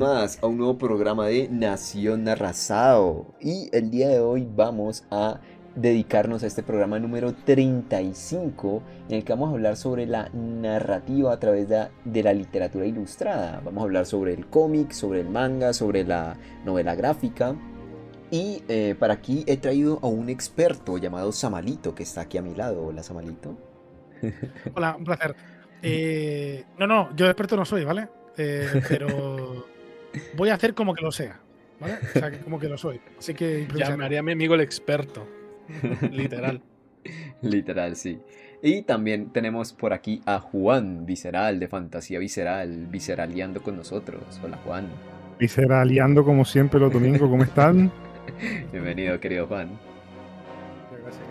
Más a un nuevo programa de Nación Narrazao. Y el día de hoy vamos a dedicarnos a este programa número 35 en el que vamos a hablar sobre la narrativa a través de la literatura ilustrada. Vamos a hablar sobre el cómic, sobre el manga, sobre la novela gráfica. Y para aquí he traído a un experto llamado Samalito que está aquí a mi lado. Hola, Samalito. Hola, un placer. No, yo experto no soy, ¿vale? Pero voy a hacer como que lo sea, ¿vale? O sea, que como que lo soy. Así que Ya me improvisaremos. haría mi amigo el experto. Literal. Literal, sí. Y también tenemos por aquí a Juan Visceral de Fantasía Visceral, visceraleando con nosotros. Hola, Juan. Visceraleando como siempre los domingos, ¿cómo están? Bienvenido, querido Juan. Gracias,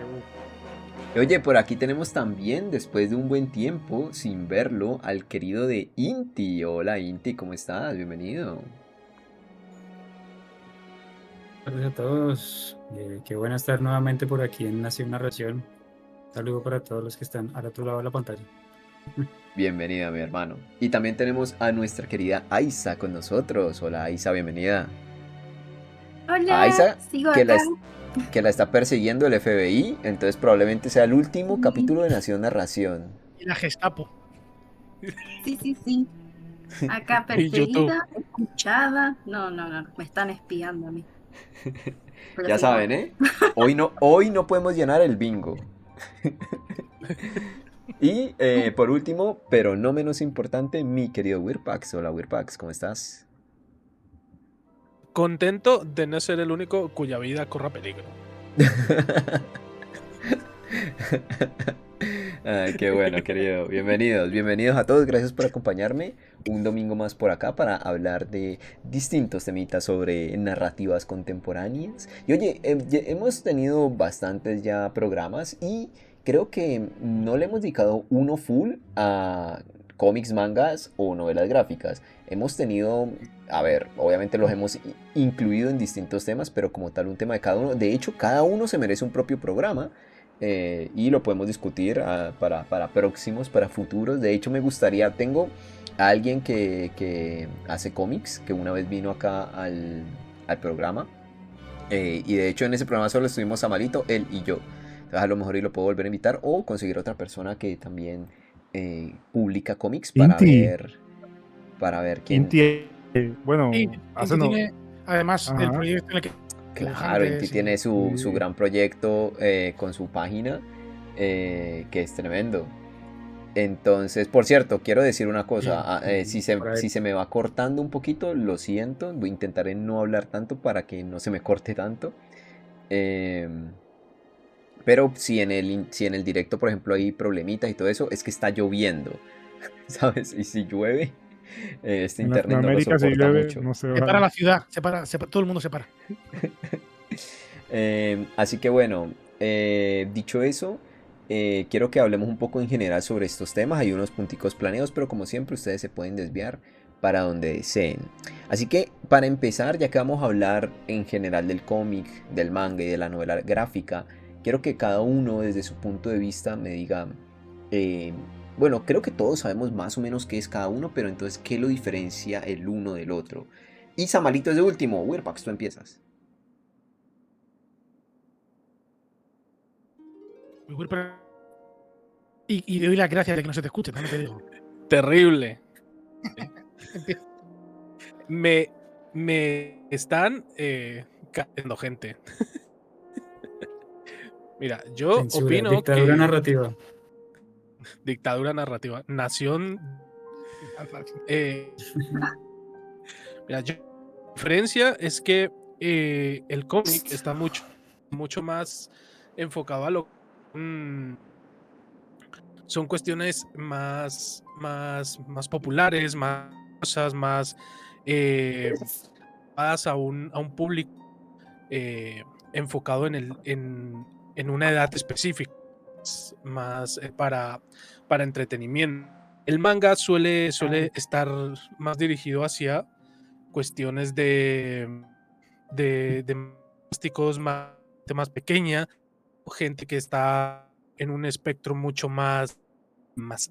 que Oye, por aquí tenemos también, después de un buen tiempo sin verlo, al querido de Inti. Hola, Inti, ¿cómo estás? Bienvenido. Buenas tardes a todos. Qué bueno estar nuevamente por aquí en Nación Narración. Saludo para todos los que están al otro lado de la pantalla. Bienvenida, mi hermano. Y también tenemos a nuestra querida Aiza con nosotros. Hola, Aiza, bienvenida. A Hola, Aiza, sigo que la, acá. es- que la está persiguiendo el FBI, entonces probablemente sea el último Sí, capítulo de Nación Narración. Y la Gestapo. sí. Acá Y YouTube. perseguida, escuchada. No, me están espiando a mí. Pero Ya sigamos saben, acá. ¿eh? Hoy no podemos llenar el bingo. Y por último, pero no menos importante, mi querido Wirpax. Hola Wirpax, ¿cómo estás? Contento de no ser el único cuya vida corra peligro. Ay, qué bueno, querido. Bienvenidos a todos. Gracias por acompañarme un domingo más por acá para hablar de distintos temitas sobre narrativas contemporáneas. Y oye, hemos tenido bastantes ya programas y creo que no le hemos dedicado uno full a cómics, mangas o novelas gráficas. Hemos tenido, a ver, obviamente los hemos incluido en distintos temas, pero como tal un tema de cada uno. De hecho, cada uno se merece un propio programa y lo podemos discutir para próximos, para futuros. De hecho, me gustaría, tengo a alguien que hace cómics, que una vez vino acá al programa. Y de hecho en ese programa solo estuvimos Samalito, él y yo. Entonces a lo mejor y lo puedo volver a invitar o conseguir otra persona que también publica cómics Inti, para ver quién. Inti, bueno, hace Inti no. tiene, además, el Ajá. proyecto en el que Claro, Inti dibujantes tiene y. su Sí. gran proyecto con su página, que es tremendo. Entonces, por cierto, quiero decir una cosa. Si se, Por ahí. si se me va cortando un poquito, lo siento. Voy a intentar en no hablar tanto para que no se me corte tanto. Em, pero si en el directo, por ejemplo, hay problemitas y todo eso, es que está lloviendo, ¿sabes? Y si llueve, este En internet no lo Latinoamérica si soporta llueve, mucho. no se Se para vale. la ciudad, todo el mundo se para. Así que bueno, dicho eso, quiero que hablemos un poco en general sobre estos temas. Hay unos punticos planeados, pero como siempre ustedes se pueden desviar para donde deseen. Así que para empezar, ya que vamos a hablar en general del cómic, del manga y de la novela gráfica, quiero que cada uno desde su punto de vista me diga, eh, bueno, creo que todos sabemos más o menos qué es cada uno, pero entonces, ¿qué lo diferencia el uno del otro? Y Samalito es de último. Wirpax, tú empiezas. Y le doy las gracias de que no se te escuche, también te digo. Terrible. Me, me están cayendo gente. Mira, yo Censura, opino dictadura que narrativa. dictadura narrativa, nación. eh, Mira, la diferencia es que el cómic está mucho más enfocado a lo. mm, Son cuestiones más populares, más cosas, más dadas a un público eh, enfocado en una edad específica, más para entretenimiento. El manga suele estar más dirigido hacia cuestiones de plásticos más pequeña, gente que está en un espectro mucho más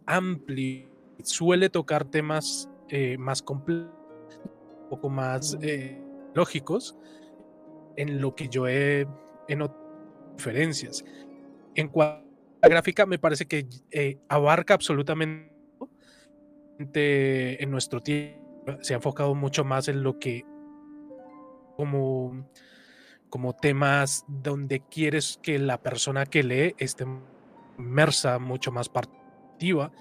amplio, suele tocar temas más complejos, poco más lógicos en lo que yo he notado diferencias. En cuanto a la gráfica, me parece que abarca absolutamente en nuestro tiempo. Se ha enfocado mucho más en lo que como temas donde quieres que la persona que lee esté inmersa, mucho más participativa,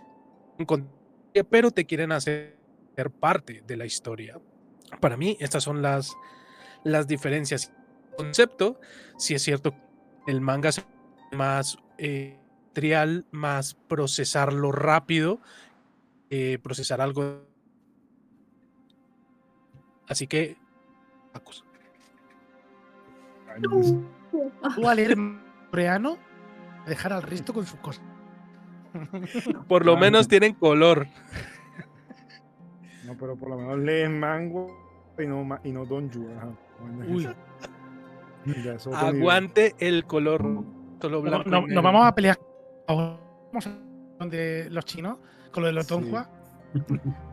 pero te quieren hacer parte de la historia. Para mí, estas son las diferencias. El concepto, si es cierto, el manga es más trial, más procesarlo rápido, procesar algo. Así que, Tú a leer coreano, dejar al resto con sus cosas. por lo menos tienen color. No, pero por lo menos lees Mango y no Donju. Ajá. Uy. Ya, eso otro nivel. Aguante el color. Solo blanco y Nos negro. vamos a pelear vamos a de los chinos con lo de los Sí. Donghua.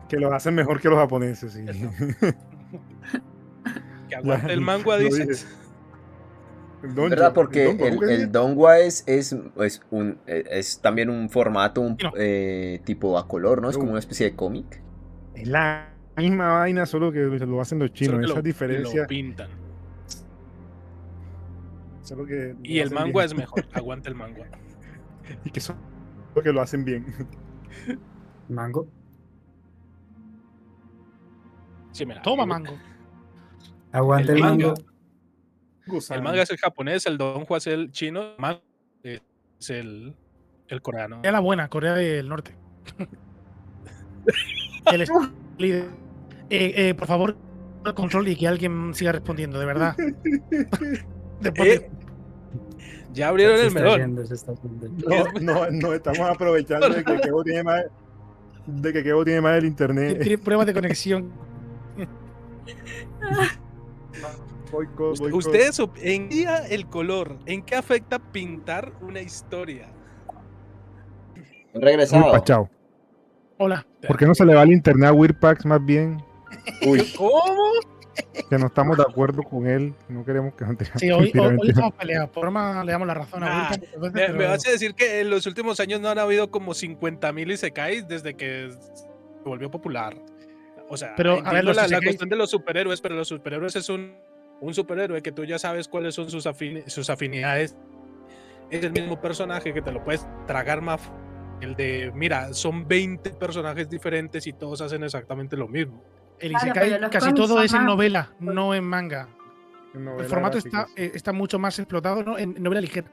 Que los hacen mejor que los japoneses, sí. Que aguante el manga, Lo dices. dije. El Donju, ¿Verdad? Porque Donju, ¿cómo que el dice? Donghua es también un formato No. tipo a color, ¿no? Es como No. una especie de cómic. Es la misma vaina, solo que lo hacen los chinos. Solo que Esa lo diferencia. pintan. Solo que Y lo el hacen manga bien. es mejor. Aguante el manga. Y que solo que lo hacen bien. Mango. Sí, mira, Toma, mango. Aguante El el manga. mango. El manga es el japonés, el Donghua es el chino, el manga es el coreano. Corea la buena, Corea del Norte. El líder. Por favor, control y que alguien siga respondiendo, de verdad. Después de- Ya abrieron Se el está melón. yendo, se está yendo. No, estamos aprovechando de que Kevo tiene más el internet. tiene pruebas de conexión. Boicot. Ustedes, ¿en qué el color? ¿En qué afecta pintar una historia? Han regresado. Uy, chao. Hola. ¿Por qué no se le va el internet a Wirpax más bien? Uy, ¿Cómo? Que no estamos de acuerdo con él. No queremos que no Sí, hoy estamos peleados. Por más le damos la razón a Ah, Wilton muchas veces, Me pero- vas a decir que en los últimos años no han habido como 50.000 isekais desde que se volvió popular. O sea, Pero, a entiendo ver, los la isekais- cuestión de los superhéroes, pero los superhéroes es un superhéroe que tú ya sabes cuáles son sus afinidades. Es el mismo personaje que te lo puedes tragar más. El de, mira, son 20 personajes diferentes y todos hacen exactamente lo mismo. El Claro, Isekai pero los casi cómics todo son es en más- novela, no en manga. El formato gráficas. está mucho más explotado, ¿no? En novela ligera.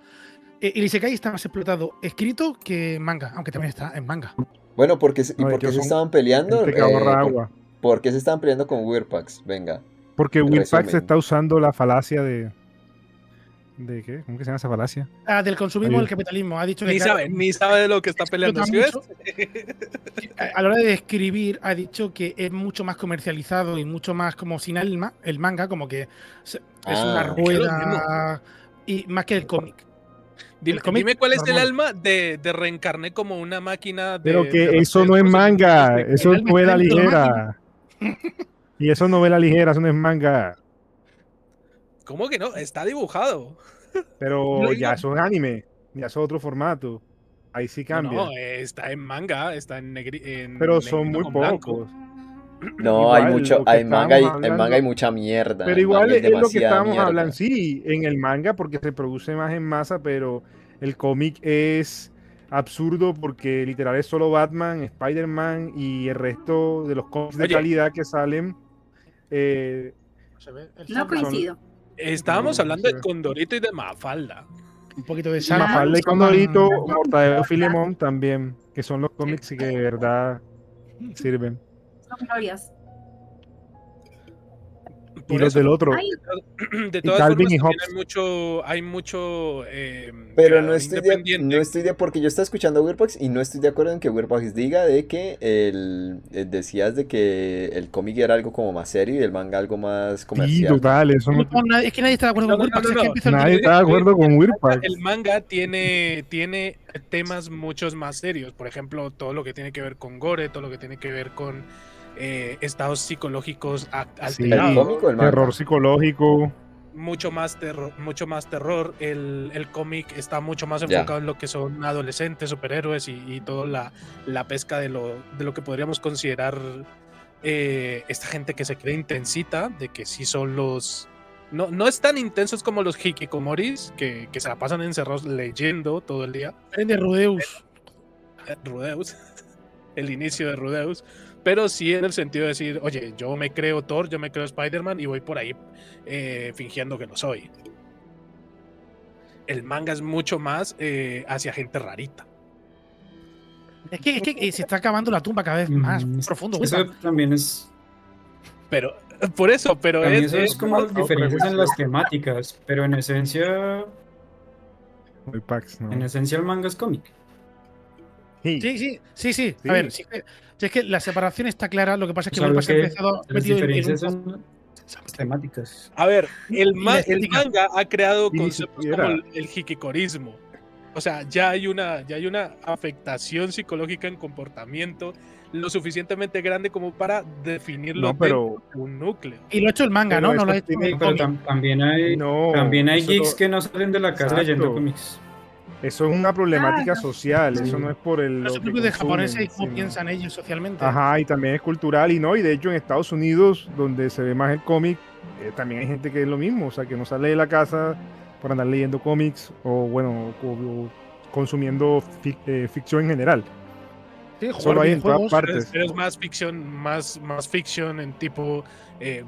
El Isekai está más explotado escrito que en manga, aunque también está en manga. bueno, ¿y No, por qué de se hecho, son estaban peleando? Gente que ahorra agua. ¿Por qué se estaban peleando con Wirpax? Venga. Porque Wirpax Resumen. está usando la falacia de qué? ¿Cómo que se llama esa falacia? Del consumismo Ahí. del capitalismo. Ha dicho que Ni sabe de lo que está peleando. ¿Sí ves? a la hora de escribir ha dicho que es mucho más comercializado y mucho más como sin alma, el manga, como que es una Ah. rueda y más que el cómic. Dime, El cómic dime cuál es el normal. alma de reencarné como una máquina de. Pero que de eso no es refrescos en manga, un- eso es alma novela está dentro de la ligera. Y eso es novela ligera, eso no es manga. ¿Cómo que no? Está dibujado. Pero Lo ya digo- eso es anime, ya eso es otro formato. Ahí sí cambia. No, está en manga, está en Pero son negrito muy con blanco. pocos. No, Igual, hay mucho, lo que hay manga, estábamos en manga hay hablando. mucha mierda. Pero en igual manga hay es lo que demasiada estábamos mierda. hablando. Sí, en el manga porque se produce más en masa, pero el cómic es absurdo porque literal es solo Batman, Spider-Man y el resto de los cómics de Oye. calidad que salen. No coincido. Estábamos No, hablando sí. de Condorito y de Mafalda. Un poquito de sal. Mafalda y Son Condorito, más- Mortadelo y Filemón también, que son los cómics que de verdad sirven. Son glorias. Y los del otro. Ay, De Y todas Calvin formas, y también Hobbes. hay mucho Pero creador no estoy independiente. porque yo estaba escuchando a Wirpax y no estoy de acuerdo en que Wirpax diga de que decías de que el cómic era algo como más serio y el manga algo más Sí, comercial. total, eso no, Es que nadie está de acuerdo No, con no, Wirpax. no, Es que no. empieza el nadie vídeo- está de acuerdo con Wirpax. El manga tiene temas muchos más serios. Por ejemplo, todo lo que tiene que ver con gore, todo lo que tiene que ver con estados psicológicos Sí, ¿El alterados. cómic o el manga? terror psicológico. Mucho más terror. El cómic está mucho más Ya. enfocado en lo que son adolescentes, superhéroes y toda la pesca de lo que podríamos considerar esta gente que se cree intensita, de que sí son los... No es tan intensos como los hikikomoris, que se la pasan encerrados leyendo todo el día. De Rudeus. Rudeus, el inicio de Rudeus, pero sí en el sentido de decir, oye, yo me creo Thor, yo me creo Spider-Man y voy por ahí fingiendo que lo soy. El manga es mucho más hacia gente rarita. Es que se está acabando la tumba cada vez más profundo. Eso Wilbur. también es, Pero, por eso, pero también eso es es como más- diferencias en las temáticas, pero en esencia El Pax, ¿no? el manga es cómic. Sí. Sí. A ver, sí, es que la separación está clara. Lo que pasa es O que sea, Wilbur lo se ha que empezado las metido en un diferencias son las temáticas. A ver, el Y la estética. manga ha creado Y ni conceptos siquiera. como el hikikorismo. O sea, ya hay una afectación psicológica en comportamiento lo suficientemente grande como para definirlo No, pero- dentro de un núcleo. Y lo ha hecho el manga, Pero ¿no? No eso lo ha hecho tiene- el Pero cómic. también hay eso geeks no- que no salen de la casa Exacto. leyendo cómics. Eso es una problemática Claro. social, Sí. eso no es por el No lo se que preocupe de consumen, japoneses y cómo sino- piensan ellos socialmente. Ajá, y también es cultural y no, y de hecho en Estados Unidos, donde se ve más el cómic, también hay gente que es lo mismo, o sea, que no sale de la casa por andar leyendo cómics o bueno, o consumiendo ficción en general. Sí, jugar Solo hay en todas videojuegos. partes. Pero es más ficción, más fiction en tipo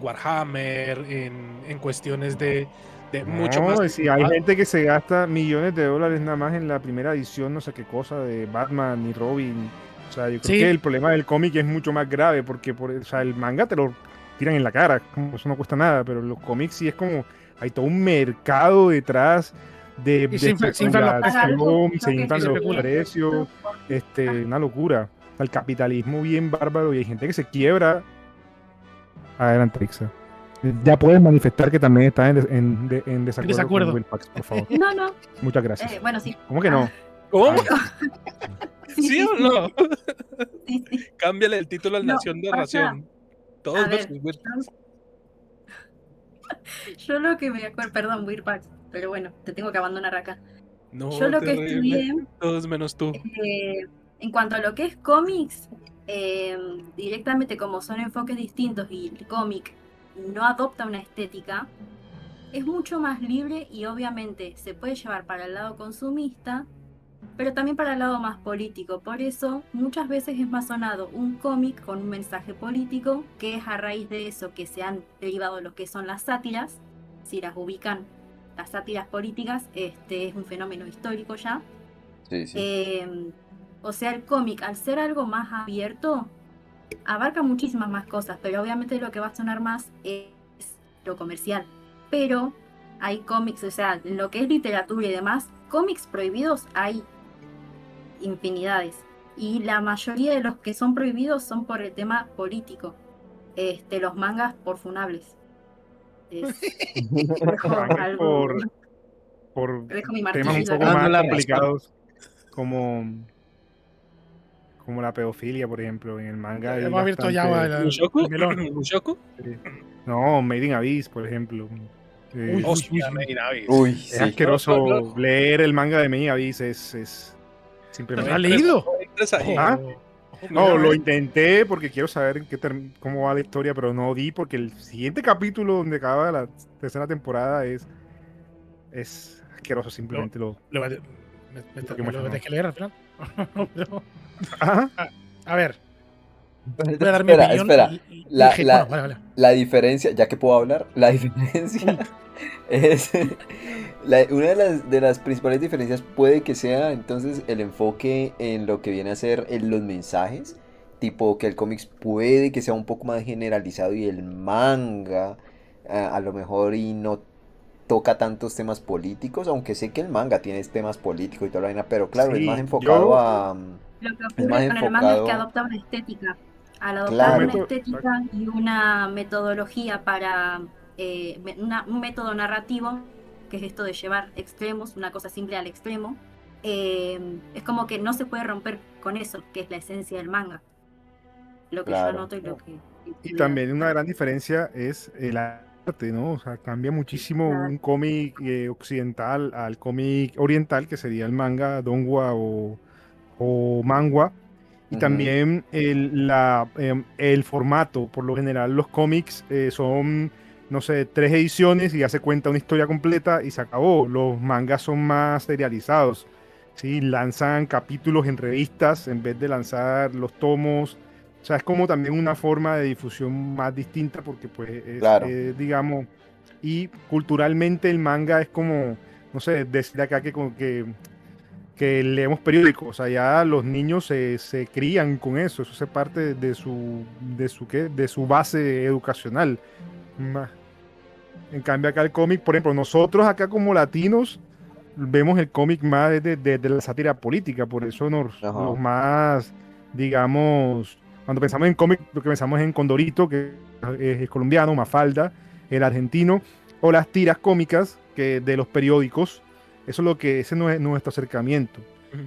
Warhammer, en cuestiones de mucho No, más. si hay gente que se gasta millones de dólares nada más en la primera edición, no sé qué cosa, de Batman y Robin. O sea, yo creo Sí. que el problema del cómic es mucho más grave porque o sea, el manga te lo tiran en la cara, como eso no cuesta nada, pero los cómics sí es como, hay todo un mercado detrás de Y se inflan los precios. especulación, Lo se que inflan se los especula. precios, una locura. O sea, el capitalismo bien bárbaro y hay gente que se quiebra. Adelante, Rixa. Ya puedes manifestar que también estás en desacuerdo, Desacuerdo. con Will Pax, por favor. No. Muchas gracias. Bueno, sí. ¿Cómo que no? ¿Cómo? Sí, ¿Sí o no? Sí. Cámbiale el título al No, Nación de pasa- Ración. Todos a ver, versus Wirpax. Yo lo que me acuerdo, perdón, Wirpax, pero bueno, te tengo que abandonar acá. No, Yo lo que terrible. estudié, Todos menos tú. en cuanto a lo que es cómics, directamente como son enfoques distintos y el cómic no adopta una estética, es mucho más libre y obviamente se puede llevar para el lado consumista, pero también para el lado más político. Por eso muchas veces es más sonado un cómic con un mensaje político, que es a raíz de eso que se han derivado lo que son las sátiras. Si las ubican, las sátiras políticas, es un fenómeno histórico ya. Sí, sí. O sea, el cómic, al ser algo más abierto, abarca muchísimas más cosas, pero obviamente lo que va a sonar más es lo comercial. Pero hay cómics, o sea, en lo que es literatura y demás, cómics prohibidos hay infinidades. Y la mayoría de los que son prohibidos son por el tema político. Los mangas por funables. Dejo algo- por dejo mi temas un martillo poco acá. más la razón. complicados, como la pedofilia, por ejemplo, en el manga. hay Hemos abierto ya bastante- ¿Mushoku? el melón. ¿Mushoku? No, Made in Abyss, por ejemplo. Uy, Hostia, Made Abyss. Uy, Es sí. asqueroso No. leer el manga de Made in Abyss, es ¿Lo simplemente... has leído? No entres ahí. ¿Ah? Ojo, No, cuidado, lo ¿eh? intenté porque quiero saber cómo va la historia, pero no di porque el siguiente capítulo donde acaba la tercera temporada es asqueroso simplemente. Lo voy a- me Lo que lo muestra, tienes que leer al final. Pero, Ajá. a ver, voy a dar mi Espera, opinión. espera. Bueno, vale. La diferencia, ya que puedo hablar, la diferencia es una de las principales diferencias puede que sea entonces el enfoque en lo que viene a ser en los mensajes, tipo que el cómics puede que sea un poco más generalizado y el manga a lo mejor y no toca tantos temas políticos, aunque sé que el manga tiene temas políticos y toda la vaina, pero claro, es Sí, más enfocado yo- a... Lo que Es más ocurre con el manga es que enfocado- adopta una estética. Al adoptar Claro. una estética y una metodología para un método narrativo, que es esto de llevar extremos, una cosa simple al extremo, es como que no se puede romper con eso, que es la esencia del manga. lo que Claro. yo anoto y lo que... Y también una gran diferencia es el arte, ¿no? O sea, cambia muchísimo un cómic occidental al cómic oriental, que sería el manga, donghua o manhwa. Y Ujú. también el formato. Por lo general, los cómics son, no sé, 3 ediciones y ya se cuenta una historia completa y se acabó. Los mangas son más serializados. ¿Sí? Lanzan capítulos en revistas en vez de lanzar los tomos. O sea, es como también una forma de difusión más distinta porque, pues, Claro. digamos, y culturalmente el manga es como, no sé, decir acá que leemos periódicos, o sea, ya los niños se crían con eso hace parte de su base educacional. Ma- En cambio acá el cómic, por ejemplo, nosotros acá como latinos vemos el cómic más de la sátira política, por eso Ajá. los más, digamos, cuando pensamos en cómic, lo que pensamos es en Condorito, que es colombiano, Mafalda, el argentino, o las tiras cómicas de los periódicos. Eso es ese no es nuestro acercamiento. Ujú.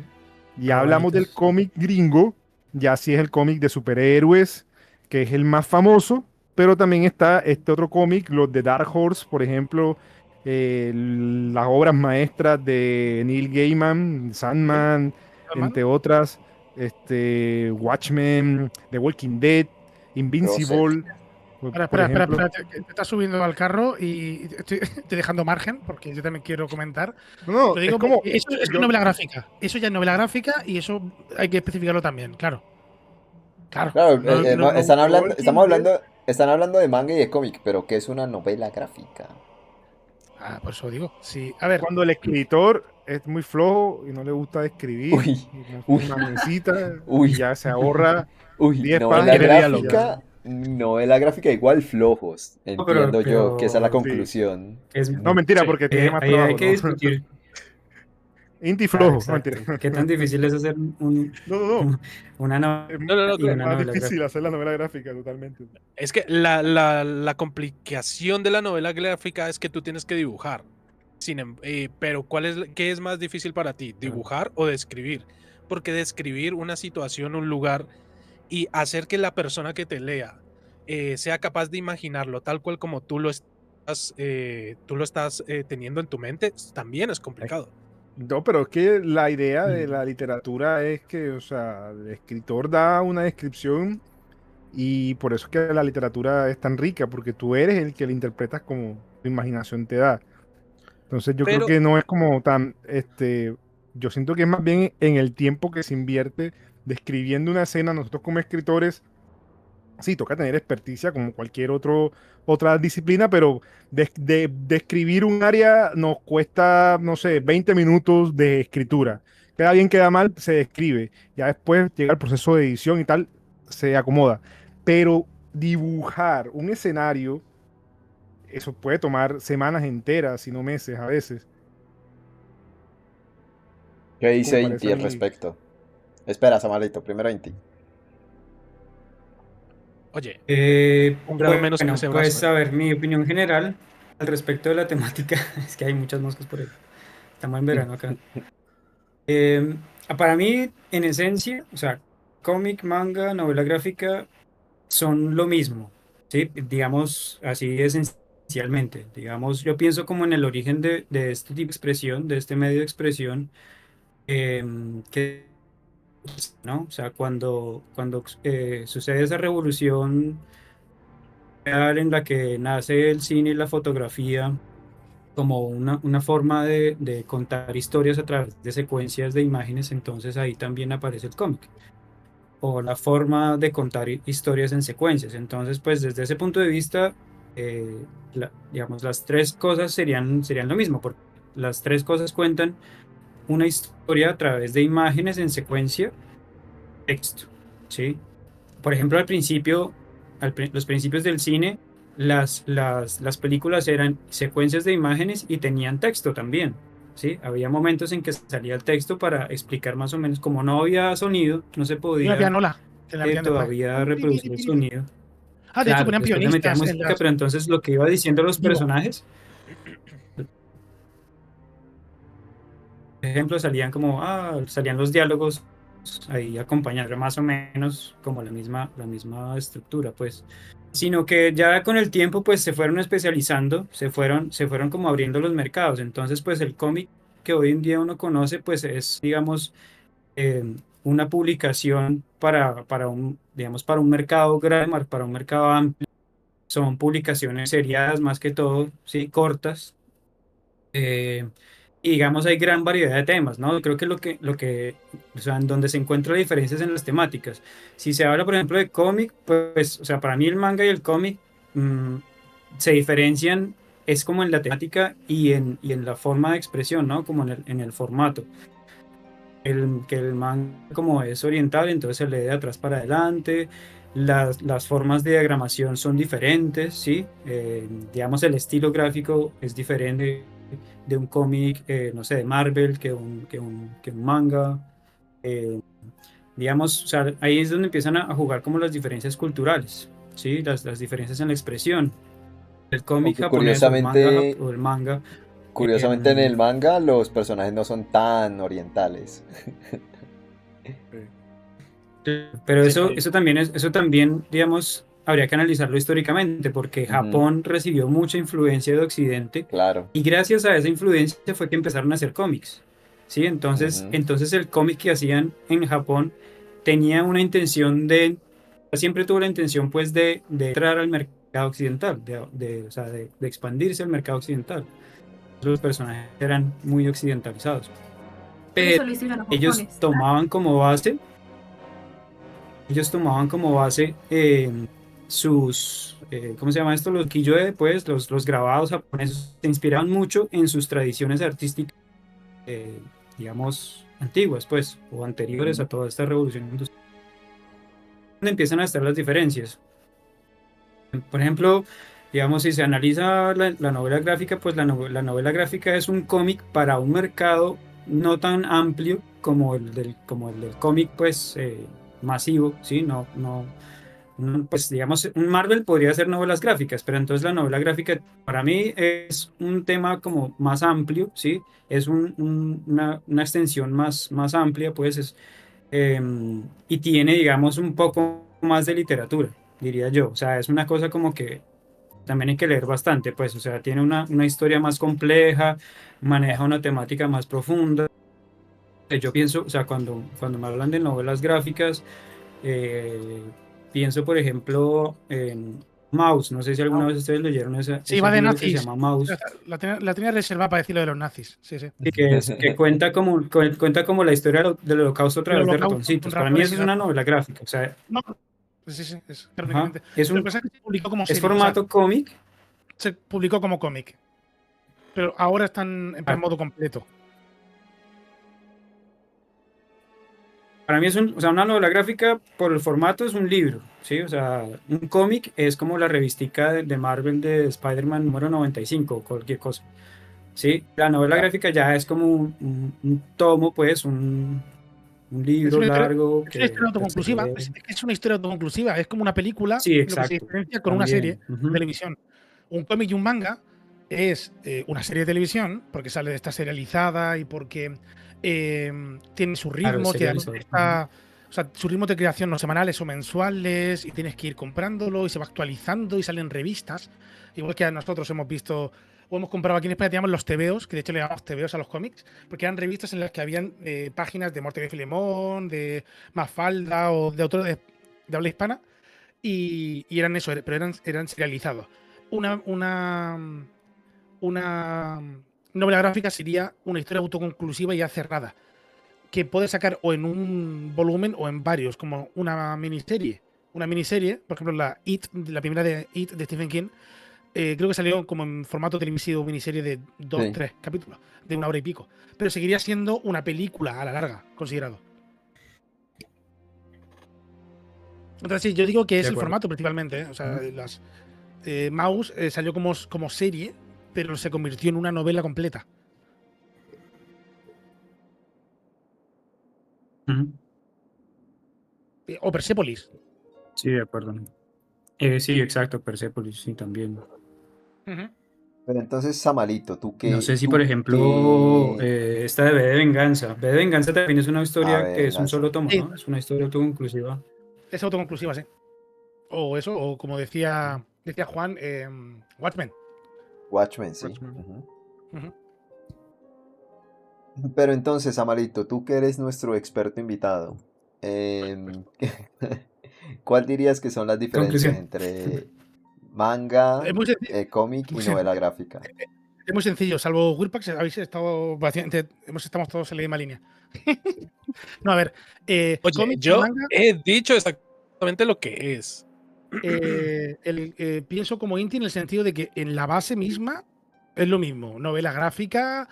Ya Pero hablamos del bonitos. cómic gringo, ya sí es el cómic de superhéroes, que es el más famoso, pero también está este otro cómic, los de Dark Horse, por ejemplo, las obras maestras de Neil Gaiman, Sandman, entre otras, Watchmen, The Walking Dead, Prócer. Invincible, Espera, por espera, espera, ejemplo. espera, que te estás subiendo al carro y estoy dejando margen porque yo también quiero comentar. No, Lo es digo como, porque eso es yo, novela gráfica. Eso ya es novela gráfica y eso hay que especificarlo también, claro. Claro. Claro, The Walking Dead. están hablando de manga y de cómic, pero ¿qué es una novela gráfica? Por eso digo. Sí. A ver, Cuando el escritor es muy flojo y no le gusta escribir, Uy, y uy, necesita y uy, ya se ahorra uy, 10 páginas y ya. novela gráfica igual flojos, No, pero, entiendo yo, que esa es la pero Sí. conclusión. es, No, mentira, Sí. porque tiene más ahí hay trabajo, que ¿no? discutir. Inti Claro, flojo, no, exacto. mentira. ¿Qué tan difícil es hacer No, no, no. una novela Es No, no, no, y una más novela difícil gráfica? hacer la novela gráfica, totalmente. Es que la complicación de la novela gráfica es que tú tienes que dibujar. Pero ¿qué es más difícil para ti? ¿Dibujar o describir? Porque describir una situación, un lugar y hacer que la persona que te lea sea capaz de imaginarlo tal cual como tú lo estás teniendo en tu mente, también es complicado. No, pero es que la idea de Mm. la literatura es que, o sea, el escritor da una descripción y por eso es que la literatura es tan rica, porque tú eres el que la interpretas como tu imaginación te da. Entonces yo creo Pero, que no es como tan, yo siento que es más bien en el tiempo que se invierte describiendo una escena. Nosotros como escritores, sí, toca tener experticia como cualquier otra disciplina, pero describir un área nos cuesta, no sé, 20 minutos de escritura. Queda bien, queda mal, se describe. Ya después llega el proceso de edición y tal, se acomoda. Pero dibujar un escenario, eso puede tomar semanas enteras, si no meses a veces. ¿Qué Como dice parece Inti a al mí. respecto? Espera, Samalito, primero Inti. oye, un grado menos en Bueno, ese brazo. pues a ver, mi opinión general al respecto de la temática es que hay muchas moscas por ahí. Estamos en verano acá. Eh, para mí, en esencia, o sea, cómic, manga, novela gráfica son lo mismo, ¿sí? Digamos así esencialmente. Digamos, yo pienso como en el origen de este tipo de expresión, de este medio de expresión, que, ¿no? O sea, cuando sucede esa revolución en la que nace el cine y la fotografía como una forma de contar historias a través de secuencias de imágenes, entonces ahí también aparece el cómic, o la forma de contar historias en secuencias. Entonces, pues desde ese punto de vista, digamos, las tres cosas serían lo mismo, porque las tres cosas cuentan una historia a través de imágenes en secuencia, texto, ¿sí? Por ejemplo, al principio, los principios del cine, las películas eran secuencias de imágenes y tenían texto también, ¿sí? Había momentos en que salía el texto para explicar más o menos, como no había sonido, no se y una podía pianola que la metían después. todavía reproducir el sonido. De hecho Claro, ponían después le metían pianistas en música, las pero entonces lo que iba diciendo los vivo. personajes, por ejemplo, salían los diálogos ahí acompañar más o menos como la misma estructura, pues. Sino que ya con el tiempo pues se fueron especializando, se fueron como abriendo los mercados. Entonces pues el cómic que hoy en día uno conoce pues es, digamos, una publicación digamos, para un mercado grande, para un mercado amplio. Son publicaciones seriadas más que todo, sí, cortas. eh, y digamos, hay gran variedad de temas, ¿no? Creo que o sea, en donde se encuentran diferencias en las temáticas. Si se habla, por ejemplo, de cómic, pues, o sea, para mí el manga y el cómic mm, se diferencian, es como en la temática y en la forma de expresión, ¿no? Como en el formato. Que el manga como es oriental, entonces se lee de atrás para adelante. Las formas de diagramación son diferentes, ¿sí? Digamos, el estilo gráfico es diferente de un cómic, no sé, de Marvel que un manga. Eh, digamos, o sea, ahí es donde empiezan a jugar como las diferencias culturales, ¿sí? Las diferencias en la expresión. El cómic Aunque japonés o el manga, curiosamente, o el manga. curiosamente en em, el manga los personajes no son tan orientales. Pero Sí, eso también, digamos, habría que analizarlo históricamente, porque Ujú, Japón recibió mucha influencia de Occidente claro. y gracias a esa influencia fue que empezaron a hacer cómics, ¿sí? Entonces, Ujú, entonces el cómic que hacían en Japón tenía una intención siempre tuvo la intención pues de entrar al mercado occidental, o sea, de expandirse al mercado occidental. Los personajes eran muy occidentalizados, Por pero eso lo hicieron los ellos japoneses. tomaban como base ellos tomaban como base ¿cómo se llama esto? Los kiyoe, pues, los grabados japoneses se inspiraban mucho en sus tradiciones artísticas, eh, digamos, antiguas, pues, o anteriores ujú. a toda esta revolución industrial. Donde empiezan a estar las diferencias. Por ejemplo, digamos, si se analiza la novela gráfica, pues la novela gráfica es un cómic para un mercado no tan amplio como el del cómic, pues, masivo, ¿sí? Pues digamos, un Marvel podría ser novelas gráficas, pero entonces la novela gráfica para mí es un tema como más amplio, ¿sí? Es una extensión más amplia, pues, y tiene, digamos, un poco más de literatura, diría yo. O sea, es una cosa como que también hay que leer bastante, pues, o sea, tiene una historia más compleja, maneja una temática más profunda. Yo pienso, o sea, cuando me hablan de novelas gráficas, eh, pienso, por ejemplo, en Mouse. No sé si alguna vez ustedes leyeron sí, ese va de libro que se nazis. llama Mouse, La tenía reservada para decir lo de los nazis. Sí, sí. y que cuenta como la historia del Holocausto a El través de holocausto con ratoncitos. Para mí ratones eso y es una ratones. novela gráfica. O sea, No, sí, sí, es ajá, canónicamente. Lo que pasa es que se publicó como es serie, o sea, formato cómic. se publicó como cómic, pero ahora están en modo completo. Para mí o sea, una novela gráfica por el formato es un libro, ¿sí? O sea, un cómic es como la revistica de Marvel de Spider-Man número 95 o cualquier cosa, ¿sí? La novela Ya. gráfica ya es como un tomo, pues, un Es libro una historia, largo es una historia que se autoconclusiva. lee. Es una historia autoconclusiva. Es como una película, Sí, lo que se exacto, diferencia con una serie también. de Ujú. televisión. Un cómic y un manga es una serie de televisión, porque sale de esta serializada y porque tiene sus Claro, es ritmos y además serializado. Ujú. está. O sea, sus ritmos de creación no semanales o mensuales y tienes que ir comprándolo y se va actualizando y salen revistas. Igual que nosotros hemos visto o hemos comprado aquí en España, teníamos los tebeos, que de hecho le llamamos tebeos a los cómics, porque eran revistas en las que habían páginas de Morte de Filemón, de Mafalda o de autores de habla hispana, y eran eso, pero eran serializados. Una novela gráfica sería una historia autoconclusiva y ya cerrada, que puedes sacar o en un volumen o en varios, como una miniserie. Una miniserie, por ejemplo, la primera de It de Stephen King, creo que salió como en formato televisivo miniserie de dos, Sí. tres capítulos, de una hora y pico. Pero seguiría siendo una película a la larga, considerado. Entonces, sí, yo digo que es De el acuerdo. formato principalmente. O sea, Ujú. Mouse salió como serie, pero se convirtió en una novela completa. Ujú. O Persepolis. Sí, de acuerdo. Sí, exacto, Persepolis, sí, también. Ujú. Pero entonces, Samalito, No sé si, por ejemplo, esta de V de Venganza. V de Venganza también es una A historia ver, que es un venganza. solo tomo, Sí, ¿no? Es una historia autoconclusiva. es autoconclusiva, sí. O eso, o como decía Juan, Watchmen. Watchmen, sí. Watchmen. Ujú. Ujú. Pero entonces, Samalito, tú que eres nuestro experto invitado, ¿cuál dirías que son las diferencias Conclusión. entre manga, Es muy sencillo, cómic y novela gráfica? es muy sencillo, salvo Wirpax, habéis estado bastante, estamos todos en la misma línea. No, a ver, Oye, cómic y yo manga, he dicho exactamente lo que es. pienso como Inti en el sentido de que en la base misma es lo mismo. Novela gráfica,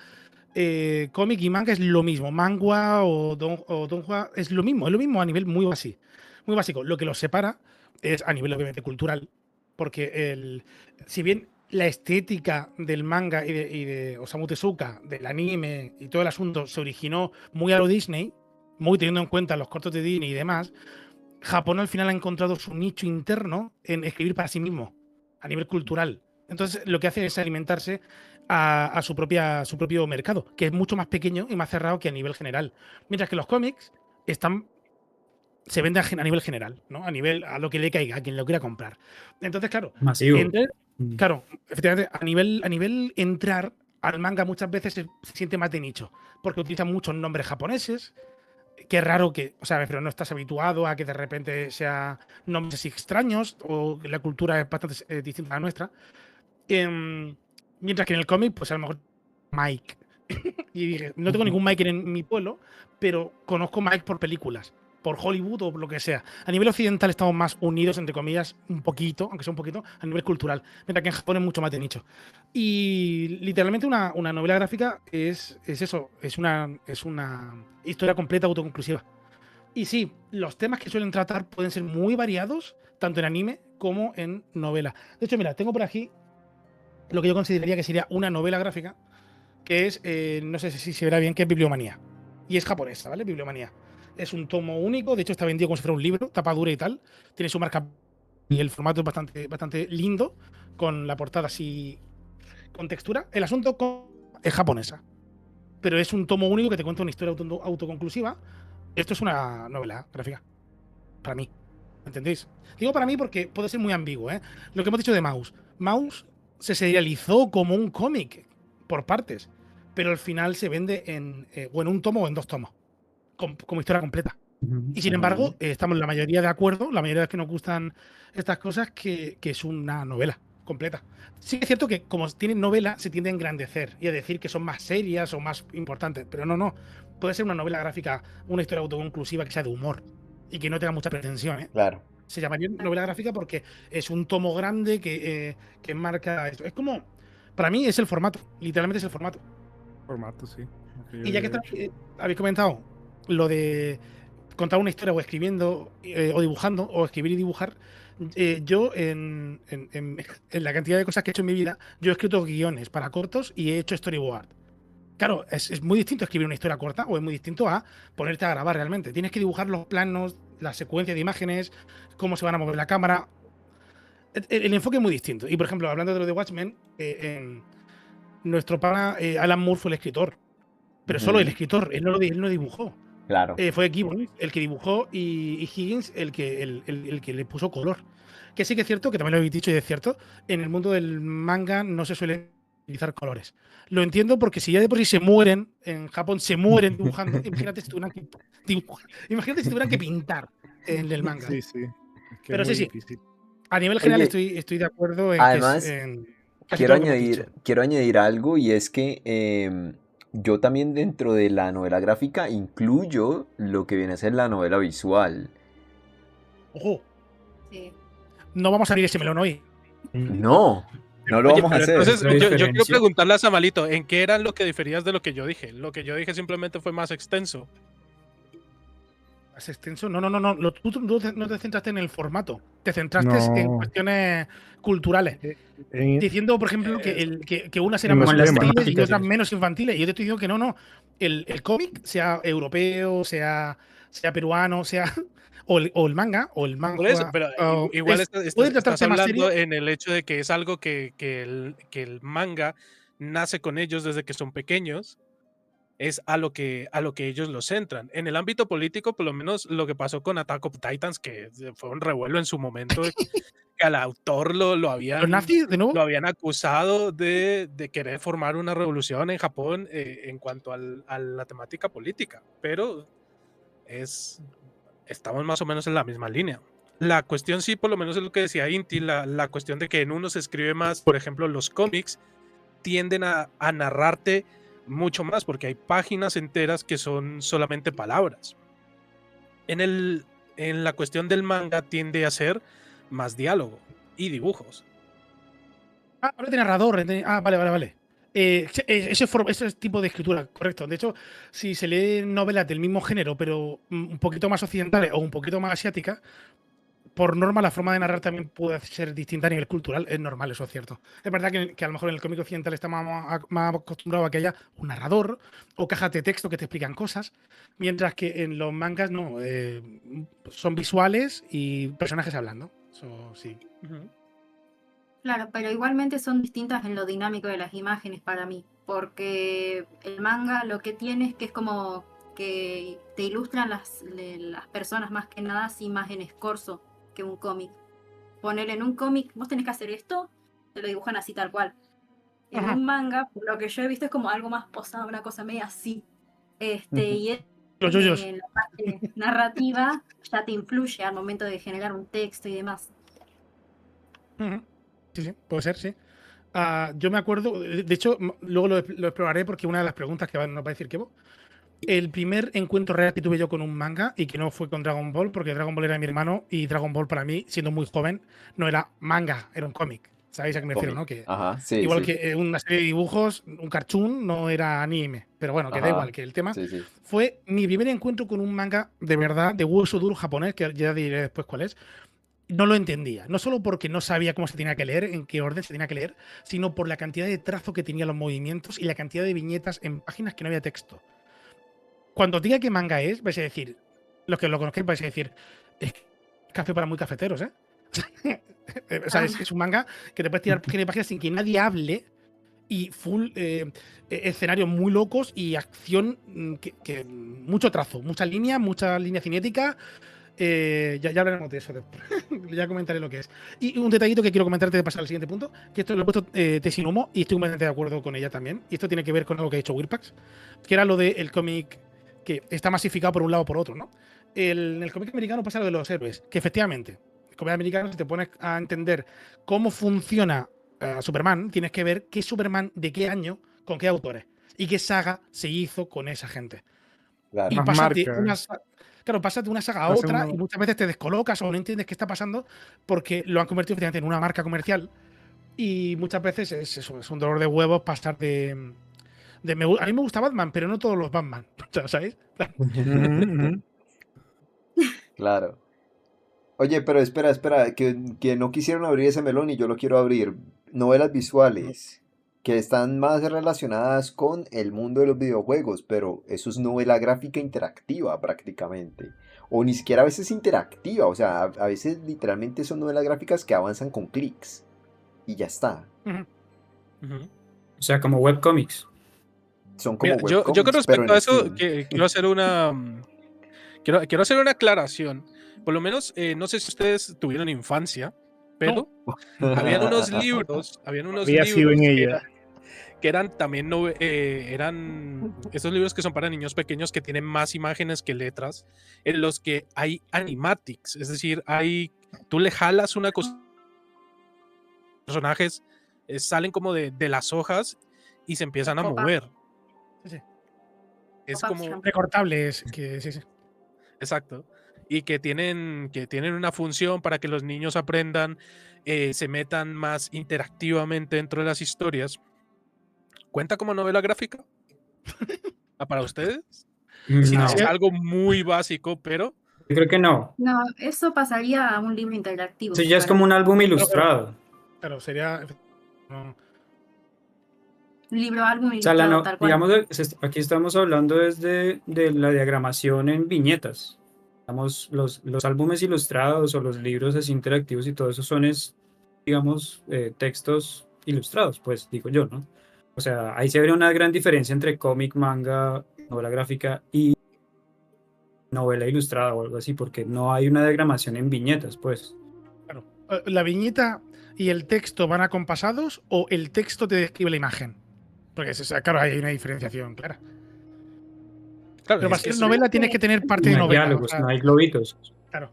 cómic y manga es lo mismo. Mangua o donghua es lo mismo a nivel muy básico. Muy básico. Lo que los separa es a nivel obviamente cultural, porque si bien la estética del manga y de Osamu Tezuka, del anime y todo el asunto se originó muy a lo Disney, muy teniendo en cuenta los cortos de Disney y demás, Japón al final ha encontrado su nicho interno en escribir para sí mismo, a nivel cultural. Entonces, lo que hace es alimentarse a su propio mercado, que es mucho más pequeño y más cerrado que a nivel general. Mientras que los cómics se venden a nivel general, ¿no? A lo que le caiga, a quien lo quiera comprar. Entonces, claro, Masivo. claro, efectivamente, a nivel entrar al manga muchas veces se siente más de nicho, porque utilizan muchos nombres japoneses. Qué raro que, o sea, pero no estás habituado a que de repente sea nombres así extraños o que la cultura es bastante distinta a la nuestra. Em, Mientras que en el cómic, pues a lo mejor Mike. Y dije, no tengo ningún Mike en mi pueblo, pero conozco Mike por películas, por Hollywood o por lo que sea. A nivel occidental estamos más unidos, entre comillas, un poquito, aunque sea un poquito, a nivel cultural. Mientras que en Japón es mucho más de nicho. Y literalmente una novela gráfica es eso, es una historia completa autoconclusiva. Y sí, los temas que suelen tratar pueden ser muy variados, tanto en anime como en novela. De hecho, mira, tengo por aquí lo que yo consideraría que sería una novela gráfica, que es, no sé si se verá bien, que es Bibliomanía. Y es japonesa, ¿vale? Bibliomanía. Es un tomo único, de hecho está vendido como si fuera un libro, tapa dura y tal. Tiene su marca y el formato es bastante lindo, con la portada así, con textura. El asunto es japonesa, pero es un tomo único que te cuenta una historia autoconclusiva. Esto es una novela gráfica, para mí. ¿Entendéis? Digo para mí porque puede ser muy ambiguo, ¿eh? Lo que hemos dicho de Mouse. Mouse se serializó como un cómic por partes, pero al final se vende o en un tomo o en dos tomos, como historia completa. Y sin embargo, estamos la mayoría de acuerdo, la mayoría de los que nos gustan estas cosas, que es una novela completa. Sí es cierto que como tienen novela, se tiende a engrandecer y a decir que son más serias o más importantes, pero no. Puede ser una novela gráfica, una historia autoconclusiva que sea de humor y que no tenga mucha pretensión, ¿eh? Claro. Se llamaría novela gráfica porque es un tomo grande que marca esto. Es como, para mí es el formato, literalmente es el formato. Formato, sí. Y ya que habéis comentado lo de contar una historia o escribiendo o dibujando, o escribir y dibujar, yo en la cantidad de cosas que he hecho en mi vida, yo he escrito guiones para cortos y he hecho storyboard. Claro, es muy distinto escribir una historia corta o es muy distinto a ponerte a grabar realmente. Tienes que dibujar los planos, la secuencia de imágenes, cómo se van a mover la cámara. El enfoque es muy distinto. Y por ejemplo, hablando de lo de Watchmen, nuestro pana Alan Moore fue el escritor, pero solo el escritor, él no dibujó. Claro. Fue Gibbons el que dibujó y Higgins el que le puso color. Que sí que es cierto, que también lo habéis dicho y es cierto, en el mundo del manga no se suelen utilizar colores. Lo entiendo porque si ya de por sí se mueren, en Japón se mueren dibujando, imagínate si tuvieran que imagínate si tuvieran que pintar en el manga. Sí, sí. Es que Pero es muy sí, difícil. a nivel general Oye, estoy de acuerdo en que es además, casi todo lo que hemos dicho. quiero añadir algo y es que yo también dentro de la novela gráfica incluyo lo que viene a ser la novela visual. Ojo, Sí. no vamos a abrir ese melón hoy. No, no lo Oye, vamos a pero hacer. entonces La yo quiero diferencia. preguntarle a Samalito, ¿en qué eran lo que diferías de lo que yo dije? Lo que yo dije simplemente fue más extenso. más extenso. No. Tú no te centraste en el formato. Te centraste en No. cuestiones culturales. En, Diciendo, por ejemplo, que unas eran en más los Como las temas. infantiles y temáticas, otras sí. menos infantiles. Y yo te estoy diciendo que no. El cómic, sea europeo, sea peruano, sea. O el manga, o el Por eso, manga. pero igual Puede estás tratarse más hablando serio. en el hecho de que es algo que el manga nace con ellos desde que son pequeños, es a lo que ellos los centran. En el ámbito político, por lo menos lo que pasó con Attack of Titans, que fue un revuelo en su momento, que al autor lo Los habían nazis, de nuevo. acusado de querer formar una revolución en Japón en cuanto a la temática política, pero estamos más o menos en la misma línea. La cuestión sí, por lo menos es lo que decía Inti, la cuestión de que en uno se escribe más, por ejemplo, los cómics tienden a narrarte mucho más, porque hay páginas enteras que son solamente palabras. En la cuestión del manga tiende a ser más diálogo y dibujos. Habla de narrador. Vale. Ese tipo de escritura, correcto. De hecho, si se leen novelas del mismo género, pero un poquito más occidentales o un poquito más asiáticas, por norma la forma de narrar también puede ser distinta a nivel cultural. Es normal, eso es cierto. Es verdad que a lo mejor en el cómic occidental estamos más acostumbrados a que haya un narrador o cajas de texto que te explican cosas, mientras que en los mangas no. Son visuales y personajes hablando. Eso sí. Claro, pero igualmente son distintas en lo dinámico de las imágenes para mí, porque el manga lo que tiene es que es como que te ilustran las personas más que nada así más en escorzo que un cómic. Poner en un cómic, vos tenés que hacer esto, te lo dibujan así tal cual. En Ajá. un manga, lo que yo he visto es como algo más posado, una cosa media así. Y Los yoyos. en la parte narrativa ya te influye al momento de generar un texto y demás. Ujú. Sí, puede ser, sí. Yo me acuerdo, de hecho, luego lo exploraré porque una de las preguntas que nos va a decir Kevo, el primer encuentro real que tuve yo con un manga y que no fue con Dragon Ball, porque Dragon Ball era mi hermano y Dragon Ball para mí, siendo muy joven, no era manga, era un cómic. ¿Sabéis a qué me refiero, no? Cómic. Que Ajá, sí, igual sí. que una serie de dibujos, un cartoon no era anime, pero bueno, que da igual, Ajá, que el tema sí. fue mi primer encuentro con un manga de verdad, de hueso duro japonés, que ya diré después cuál es. No lo entendía, no solo porque no sabía cómo se tenía que leer, en qué orden se tenía que leer, sino por la cantidad de trazo que tenía los movimientos y la cantidad de viñetas en páginas que no había texto. Cuando os diga qué manga es, vais a decir, los que lo conozcáis vais a decir, es café para muy cafeteros, ¿eh? O sea, es un manga que te puedes tirar páginas sin que nadie hable y full escenarios muy locos y acción que mucho trazo, mucha línea cinética. Ya hablaremos de eso después. Ya comentaré lo que es. Y un detallito que quiero comentarte de pasar al siguiente punto, que esto lo he puesto Tesinumo y estoy completamente de acuerdo con ella también. Y esto tiene que ver con algo que ha hecho Wirpax, que era lo del cómic que está masificado por un lado o por otro, ¿no? En el cómic americano pasa lo de los héroes, que efectivamente, el cómic americano, si te pones a entender cómo funciona Superman, tienes que ver qué Superman de qué año, con qué autores y qué saga se hizo con esa gente. Claro. Y Más pasas de marca. pasas de una saga a Hace otra y uno. muchas veces te descolocas o no entiendes qué está pasando porque lo han convertido efectivamente en una marca comercial y muchas veces es eso, es un dolor de huevos pasar a mí me gusta Batman, pero no todos los Batman, ¿sabéis? Ujú. Claro. Oye, pero espera, que no quisieron abrir ese melón y yo lo quiero abrir. Novelas visuales, que están más relacionadas con el mundo de los videojuegos, pero eso es novela gráfica interactiva prácticamente. O ni siquiera a veces interactiva, o sea, a veces literalmente son novelas gráficas que avanzan con clics. Y ya está. Ujú. O sea, como webcomics. Son como Mira, yo con webcomics, pero respecto en a eso, Steam. quiero hacer quiero hacer una aclaración. Por lo menos, no sé si ustedes tuvieron infancia, pero habían unos Había sido en libros ella. que eran también, eran esos libros que son para niños pequeños que tienen más imágenes que letras, en los que hay animatics, es decir, tú le jalas una cosa, personajes salen como de las hojas y se empiezan a Pop-up. mover. Sí, sí. Es Pop-up como, Recortables, que sí. exacto. Y que tienen una función para que los niños aprendan, se metan más interactivamente dentro de las historias. ¿Cuenta como novela gráfica? ¿Para ustedes? Sí, No. Es algo muy básico, pero Yo creo que no. No, eso pasaría a un libro interactivo. Eso ya es como un álbum Pero, ilustrado. claro, sería. No, Un libro, álbum O sea, ilustrado, tal cual. digamos, aquí estamos hablando desde de la diagramación en viñetas. Digamos, los álbumes ilustrados o los libros así interactivos y todo eso son, digamos, textos ilustrados, pues digo yo, ¿no? O sea, ahí se ve una gran diferencia entre cómic, manga, novela gráfica y novela ilustrada o algo así, porque no hay una diagramación en viñetas, pues. claro. ¿La viñeta y el texto van acompasados o el texto te describe la imagen? Porque, claro, hay una diferenciación clara. Claro, Pero para es que ser novela tienes que tener parte de No hay novela. diálogos, no hay globitos. Claro.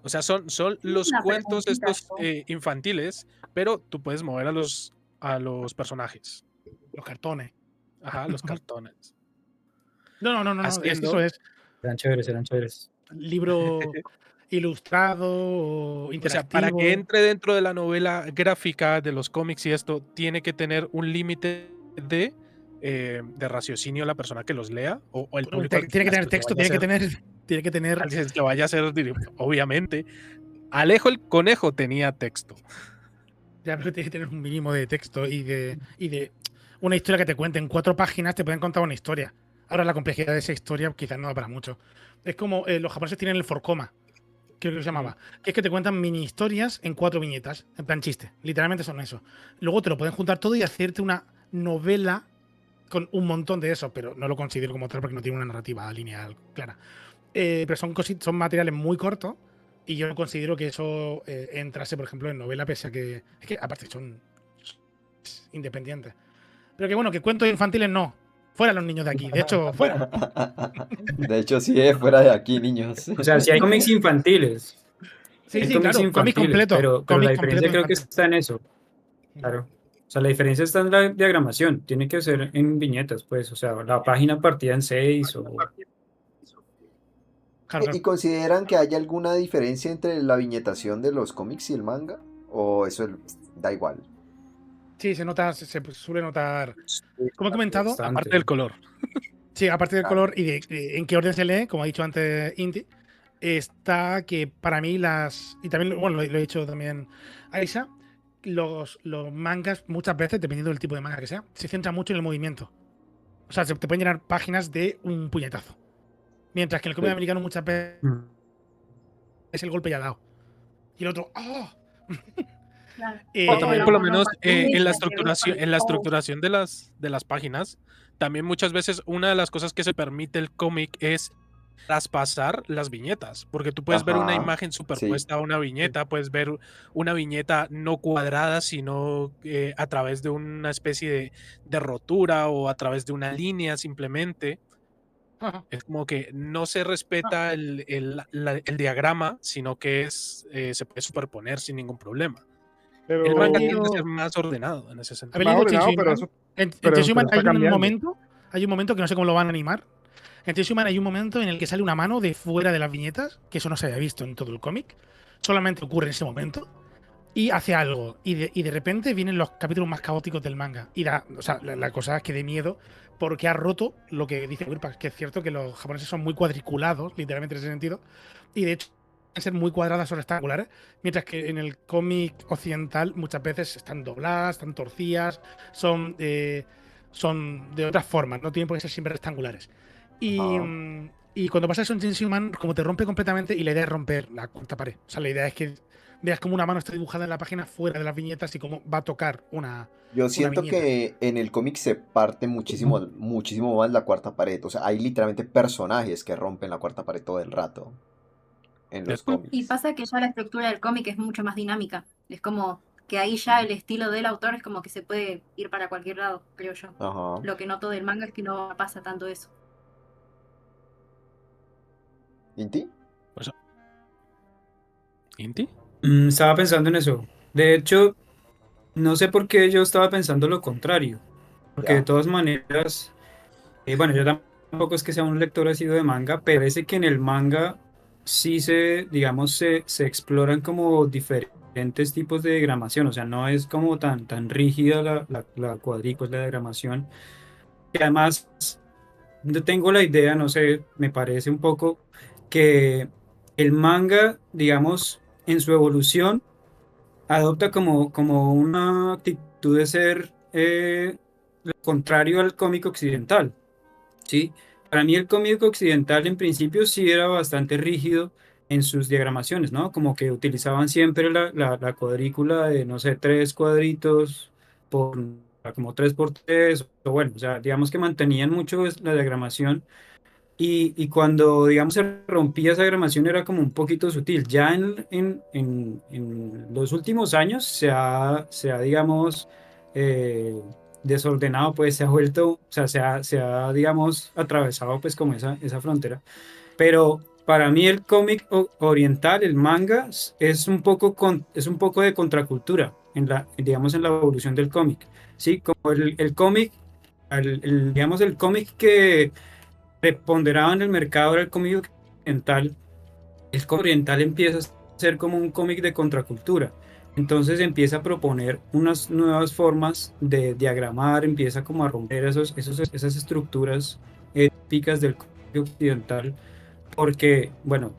o sea, son los Una cuentos preguntita estos yo. infantiles, pero tú puedes mover a los personajes. Los cartones. Ajá, los cartones. No. Haciendo, Eso es Eran chéveres, eran chéveres. libro ilustrado o o sea, interactivo. para que entre dentro de la novela gráfica de los cómics y esto, tiene que tener un límite de raciocinio la persona que los lea o el público al Tiene que tener se texto, vaya a tiene que tener. al que vaya a ser, obviamente. Alejo el conejo tenía texto. Ya, pero tiene que tener un mínimo de texto y de una historia que te cuente. En 4 páginas te pueden contar una historia. Ahora la complejidad de esa historia quizás no da para mucho. Es como los japoneses tienen el forcoma, creo que se llamaba, que es que te cuentan mini historias en 4 viñetas, en plan chiste. Literalmente son eso. Luego te lo pueden juntar todo y hacerte una novela con un montón de eso, pero no lo considero como tal porque no tiene una narrativa lineal clara. Pero son materiales muy cortos y yo no considero que eso entrase, por ejemplo, en novela, pese a que. Es que aparte son independientes. Pero que bueno, que cuentos infantiles no. Fuera los niños de aquí. De hecho, fuera. De hecho, sí, fuera de aquí, niños. O sea, si hay cómics infantiles, Sí, hay sí, cómics claro. Cómic infantiles, completo. pero la Cómic diferencia completo creo que infantil. está en eso, claro. O sea, la diferencia está en la diagramación, tiene que ser en viñetas, pues, o sea, la página partida en 6 o... Claro, ¿Y claro. consideran que hay alguna diferencia entre la viñetación de los cómics y el manga? ¿O eso da igual? Sí, se suele notar. Como he comentado, Bastante. Aparte del color. sí, aparte del Ah. color y de en qué orden se lee, como ha dicho antes Inti, está que para mí y también, bueno, lo he dicho también Aisha, los mangas muchas veces, dependiendo del tipo de manga que sea, se centran mucho en el movimiento. O sea, te pueden llenar páginas de un puñetazo. Mientras que en el cómic Sí. americano muchas veces Mm. es el golpe ya dado. Y el otro, ¡oh! Claro. O también la por lo menos en la onomatopeya, estructuración de las páginas, también muchas veces una de las cosas que se permite el cómic es traspasar las viñetas, porque tú puedes ver una Ajá, imagen sí. superpuesta a una viñeta, puedes ver una viñeta no cuadrada, sino a través de una especie de rotura o a través de una línea simplemente. Ajá. Es como que no se respeta el diagrama, sino que se puede superponer sin ningún problema. Pero El manga Habéis tiende a leído- ser más ordenado en ese sentido. ¿Habéis más leído ordenado, Chainsaw pero Man? eso, En pero Chainsaw Man está hay un cambiando. momento que no sé cómo lo van a animar. En Chainsaw Man hay un momento en el que sale una mano de fuera de las viñetas, que eso no se había visto en todo el cómic. Solamente ocurre en ese momento. Y hace algo. Y de repente vienen los capítulos más caóticos del manga. Y o sea, la cosa es que de miedo, porque ha roto lo que dice Wirpax, que es cierto que los japoneses son muy cuadriculados, literalmente en ese sentido. Y de hecho, pueden ser muy cuadradas o rectangulares, mientras que en el cómic occidental muchas veces están dobladas, están torcidas, son de otras formas, no tienen por qué ser siempre rectangulares. Y, Ajá. y cuando pasa eso en Chainsaw Man, como te rompe completamente, y la idea es romper la cuarta pared. O sea, la idea es que veas como una mano está dibujada en la página fuera de las viñetas y cómo va a tocar una Yo siento viñeta. que en el cómic se parte muchísimo, muchísimo más la cuarta pared. O sea, hay literalmente personajes que rompen la cuarta pared todo el rato en los Deadpool. Y cómics. pasa que ya la estructura del cómic es mucho más dinámica. Es como que ahí ya el estilo del autor es como que se puede ir para cualquier lado, creo yo. Ajá. Lo que noto del manga es que no pasa tanto eso. ¿Inti? ¿Inti? Estaba pensando en eso. De hecho, no sé por qué yo estaba pensando lo contrario. Porque de Ya. todas maneras, bueno, yo tampoco es que sea un lector asiduo de manga, pero parece que en el manga sí digamos, se exploran como diferentes tipos de diagramación. O sea, no es como tan rígida la cuadrícula, la diagramación. Y además, yo tengo la idea, no sé, me parece un poco que el manga, digamos, en su evolución, adopta como una actitud de ser lo contrario al cómic occidental, ¿sí? Para mí el cómic occidental en principio sí era bastante rígido en sus diagramaciones, ¿no? Como que utilizaban siempre la cuadrícula de, no sé, 3 cuadritos por, como 3 por 3, o bueno, o sea, digamos que mantenían mucho la diagramación y cuando, digamos, se rompía esa diagramación era como un poquito sutil. Ya en los últimos años se ha digamos, eh, desordenado, pues se ha vuelto, o sea, se ha, digamos, atravesado pues como esa frontera. Pero para mí el cómic oriental, el manga, es un poco, es un poco de contracultura digamos, en la evolución del cómic. Sí, como el cómic, digamos, el cómic que preponderaba en el mercado era el cómic occidental. El cómic oriental empieza a ser como un cómic de contracultura. Entonces empieza a proponer unas nuevas formas de diagramar, empieza como a romper esas estructuras típicas del cómic occidental, porque, bueno,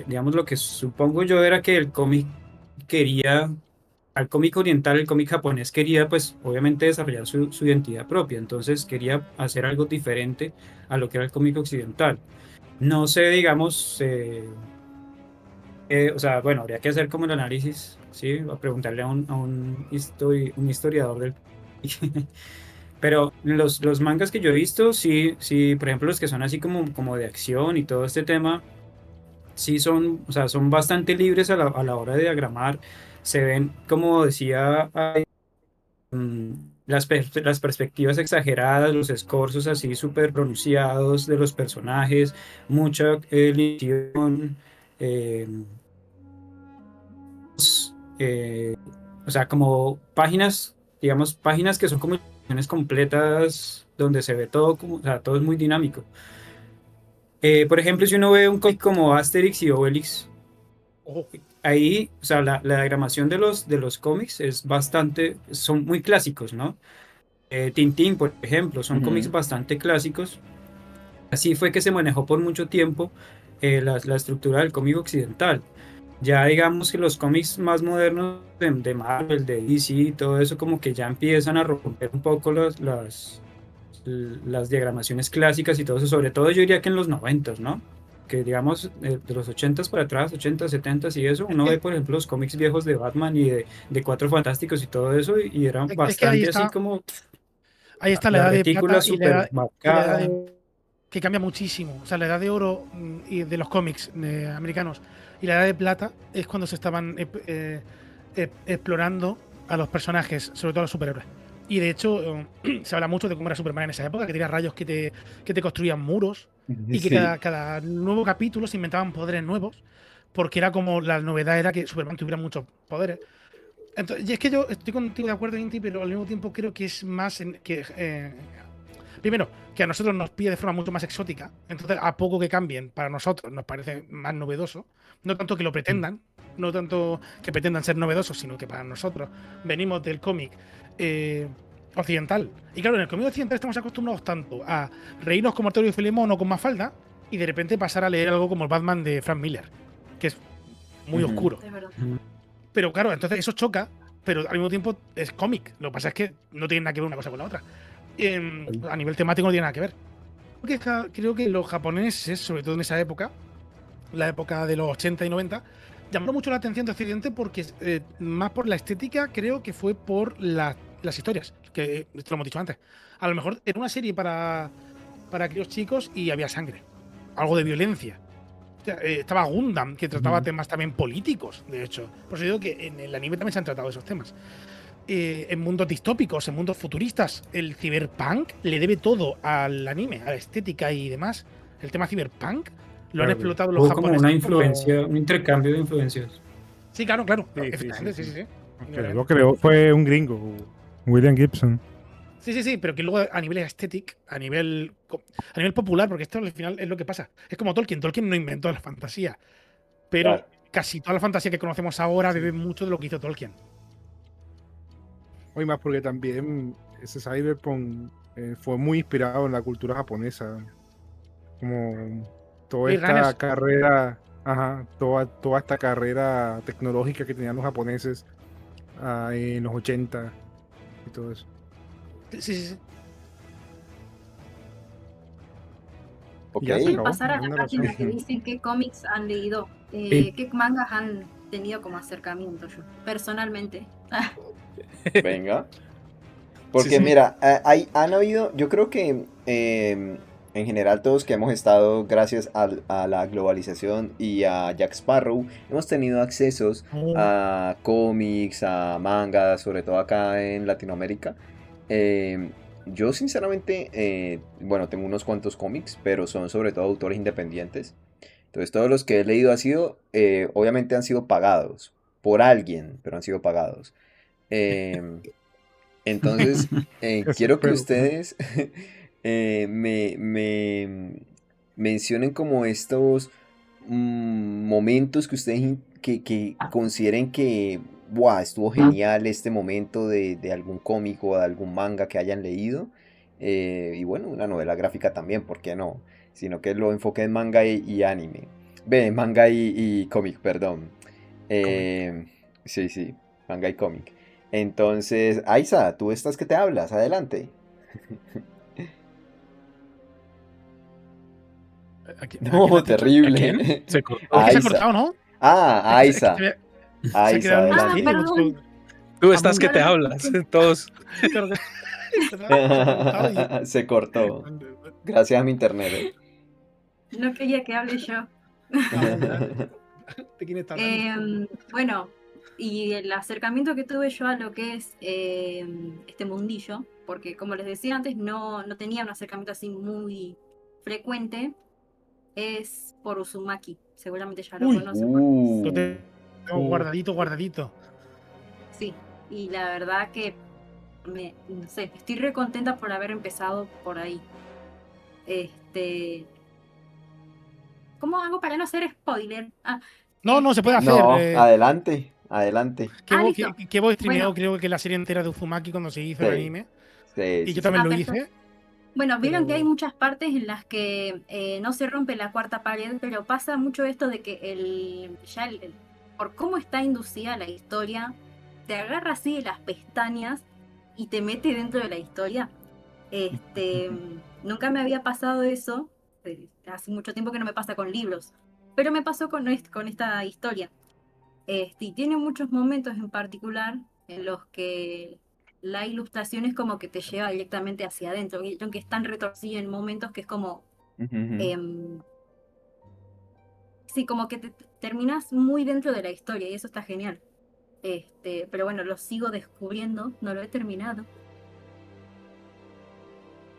digamos, lo que supongo yo era que el cómic quería, al cómic oriental, el cómic japonés quería, pues, obviamente desarrollar su identidad propia, entonces quería hacer algo diferente a lo que era el cómic occidental. No sé, digamos, o sea, bueno, habría que hacer como el análisis, ¿sí? A preguntarle un historiador del... Pero los mangas que yo he visto, sí, sí, por ejemplo, los que son así como de acción y todo este tema, sí son, o sea, son bastante libres a la hora de diagramar. Se ven, como decía, mm, las perspectivas exageradas, los escorzos así súper pronunciados de los personajes, mucha edición, eh, eh, o sea, como páginas, digamos, páginas que son como ilustraciones completas donde se ve todo, como, o sea, todo es muy dinámico. Por ejemplo, si uno ve un cómic como Asterix y Obelix, Ojo. ahí, o sea, la diagramación de los cómics es bastante, son muy clásicos, ¿no? Tintín, por ejemplo, son cómics Ujú. bastante clásicos. Así fue que se manejó por mucho tiempo la estructura del cómic occidental. Ya digamos que los cómics más modernos de Marvel, de DC y todo eso, como que ya empiezan a romper un poco las diagramaciones clásicas y todo eso, sobre todo yo diría que en los 90, ¿no? Que digamos, de los 80 para atrás, 80, 70 y eso, Es uno ve, que, por ejemplo, los cómics viejos de Batman y de Cuatro Fantásticos y todo eso, y eran es que bastante así como ahí está la la edad de retícula plata súper y la edad marcada. de que cambia muchísimo. O sea, la edad de oro y de los cómics americanos y la edad de plata es cuando se estaban explorando a los personajes, sobre todo a los superhéroes. Y de hecho, se habla mucho de cómo era Superman en esa época, que tenía rayos que te construían muros y que Sí. cada nuevo capítulo se inventaban poderes nuevos, porque era como la novedad era que Superman tuviera muchos poderes. Entonces, y es que yo estoy contigo de acuerdo, Inti, pero al mismo tiempo creo que es más primero, que a nosotros nos pide de forma mucho más exótica. Entonces, a poco que cambien, para nosotros nos parece más novedoso. No tanto que lo pretendan, no tanto que pretendan ser novedosos, sino que para nosotros venimos del cómic occidental. Y claro, en el cómic occidental estamos acostumbrados tanto a reírnos como Arturo y Filemón o con Mafalda, y de repente pasar a leer algo como el Batman de Frank Miller, que es muy Ujú. oscuro. Es verdad. Pero claro, entonces eso choca, pero al mismo tiempo es cómic. Lo que pasa es que no tiene nada que ver una cosa con la otra. A nivel temático no tiene nada que ver. Porque creo que los japoneses, sobre todo en esa época, la época de los 80 y 90, llamaron mucho la atención de Occidente porque, más por la estética, creo que fue por las historias, que esto lo hemos dicho antes. A lo mejor era una serie para aquellos chicos y había sangre, algo de violencia. O sea, estaba Gundam, que trataba temas también políticos, de hecho. Por eso digo que en el anime también se han tratado esos temas. En mundos distópicos, en mundos futuristas, el cyberpunk le debe todo al anime, a la estética y demás. El tema cyberpunk lo han Claro, claro. explotado los Hubo como japoneses una como. influencia, un intercambio de influencias. Sí, claro, claro. Sí, sí, sí, Efectivamente, sí, sí. sí, sí. Que lo Indudablemente. creó fue un gringo, William Gibson. Sí, sí, sí, pero que luego a nivel estético, a nivel popular, porque esto al final es lo que pasa. Es como Tolkien. Tolkien no inventó la fantasía, pero Claro. casi toda la fantasía que conocemos ahora Sí. bebe mucho de lo que hizo Tolkien. Hoy más porque también ese cyberpunk fue muy inspirado en la cultura japonesa. Como toda Blade esta Runners. carrera, ajá, toda esta carrera tecnológica que tenían los japoneses en los 80 y todo eso. Sí, sí, sí. Ok. Y ya se Quiero acabó, pasar a es la una parte en la que razón. dicen qué cómics han leído, Sí. qué mangas han tenido como acercamiento yo, personalmente. Venga. Sí, Porque sí. mira, han habido, yo creo que en general todos que hemos estado, gracias a la globalización y a Jack Sparrow, hemos tenido accesos Oh, a cómics, a mangas, sobre todo acá en Latinoamérica. Yo sinceramente, bueno, tengo unos cuantos cómics, pero son sobre todo autores independientes. Entonces todos los que he leído obviamente han sido pagados por alguien, pero han sido pagados. Em, entonces, Eso quiero que espero. ustedes me mencionen como estos momentos que ustedes que consideren que, ¡buah! Estuvo genial este momento de algún cómic o de algún manga que hayan leído. Y bueno, una novela gráfica también, ¿por qué no? Sino que lo enfoque en manga y anime. Ve, manga y cómic, perdón. Eh, sí, sí, manga y cómic. Entonces, Aiza, tú estás que te hablas, adelante. ¿a quién No, has dicho? ¿A quién? terrible. Se Es cortó. que se ha Aiza. cortado, ¿no? Ah, Es que Aiza. se ha Aiza, quedado en un Ah, adelante. estilo. perdón. Tú A estás que Yo te lo que hablas. Todos. Claro que se ha cortado y. Se cortó. Gracias a mi internet, no quería que hable yo. Vale, ya. ¿De quién está hablando? Bueno, y el acercamiento que tuve yo a lo que es este mundillo, porque como les decía antes, no tenía un acercamiento así muy frecuente, es por Uzumaki. Seguramente ya lo Uy, conocen. Porque lo Uh, tengo guardadito, guardadito. sí, y la verdad que no sé, estoy re contenta por haber empezado por ahí. ¿Cómo hago para no hacer spoiler? No, no se puede hacer. no, adelante, adelante. Listo. Que vos streameó, Bueno, creo que la serie entera de Uzumaki cuando se hizo el Sí, anime. sí, Y sí, yo sí. también lo perfecto. hice. Bueno, vieron que hay Pero. muchas partes en las que no se rompe la cuarta pared, pero pasa mucho esto de que por cómo está inducida la historia, te agarra así de las pestañas y te mete dentro de la historia. Nunca me había pasado eso, hace mucho tiempo que no me pasa con libros, pero me pasó con esta historia. Y tiene muchos momentos en particular en los que la ilustración es como que te lleva directamente hacia adentro, y aunque es tan retorcido en momentos que es como, Ujú, ujú. em, sí, como que te terminas muy dentro de la historia y eso está genial. Pero bueno, lo sigo descubriendo, no lo he terminado.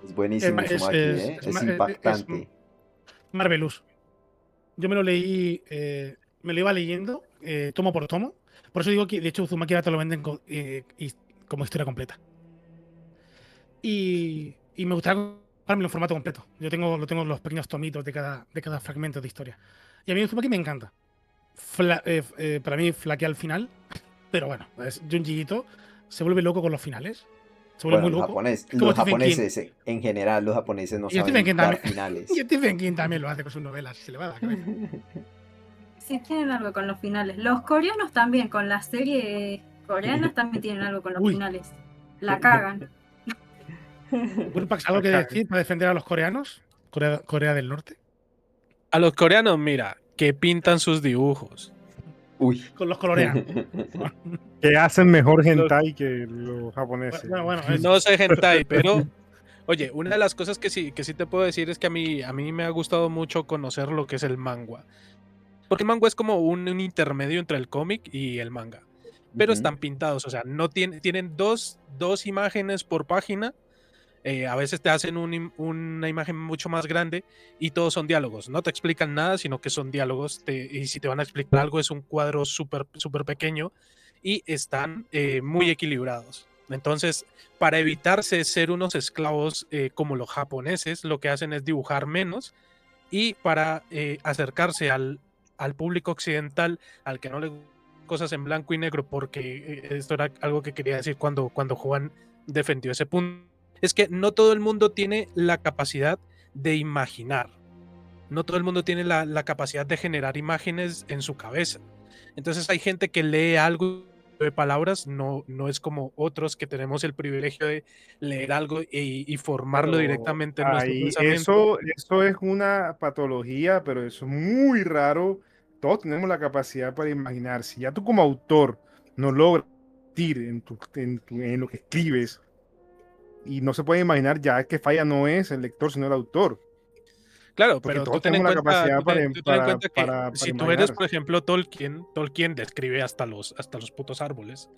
Es buenísimo Uzumaki, ¿eh? Es Es impactante. Marvelous. Yo me lo leí, me lo iba leyendo, tomo por tomo. Por eso digo que, de hecho, Uzumaki ahora te lo venden como historia completa. Y me gustaría comprármelo en formato completo. Lo tengo los pequeños tomitos de cada fragmento de historia. Y a mí Uzumaki me encanta. Para mí flaquea al final, pero bueno, pues Junji Ito se vuelve loco con los finales. Se vuelve Bueno, muy loco. Es como los Stephen King. japoneses, en general, los japoneses no Y Stephen saben King dar también, y finales. Stephen King también lo hace con sus novelas. Se le va a la cabeza. Sí, tienen algo con los finales. Los coreanos también, con las series coreanas también tienen algo con los Uy. finales. La cagan. Bueno, Pax, ¿algo que decir para defender a los coreanos? Corea del Norte. A los coreanos, mira, que pintan sus dibujos. Uy. Con los coloreanos. Que hacen mejor hentai que los japoneses. Bueno, eso. No sé hentai, pero oye, una de las cosas que sí te puedo decir es que a mí me ha gustado mucho conocer lo que es el manga. Porque el manga es como un intermedio entre el cómic y el manga. Pero Ujú. están pintados, o sea, no tienen dos imágenes por página. A veces te hacen una imagen mucho más grande y todos son diálogos. No te explican nada, sino que son diálogos. Y si te van a explicar algo, es un cuadro súper pequeño y están muy equilibrados. Entonces, para evitarse ser unos esclavos como los japoneses, lo que hacen es dibujar menos y para acercarse al público occidental, al que no le gustan cosas en blanco y negro, porque esto era algo que quería decir cuando Juan defendió ese punto, es que no todo el mundo tiene la capacidad de imaginar. no todo el mundo tiene la capacidad de generar imágenes en su cabeza. Entonces hay gente que lee algo de palabras, no es como otros que tenemos el privilegio de leer algo y formarlo Pero directamente en nuestro ahí, pensamiento. eso es una patología, pero eso es muy raro. Todos tenemos la capacidad para imaginar. Si ya tú como autor no logras sentir en lo que escribes y no se puede imaginar, ya es que falla no es el lector, sino el autor. Claro, Porque pero tú todos ten en tenemos la cuenta, capacidad tú ten en cuenta que para si tú eres, imaginar. por ejemplo, Tolkien describe hasta los putos árboles.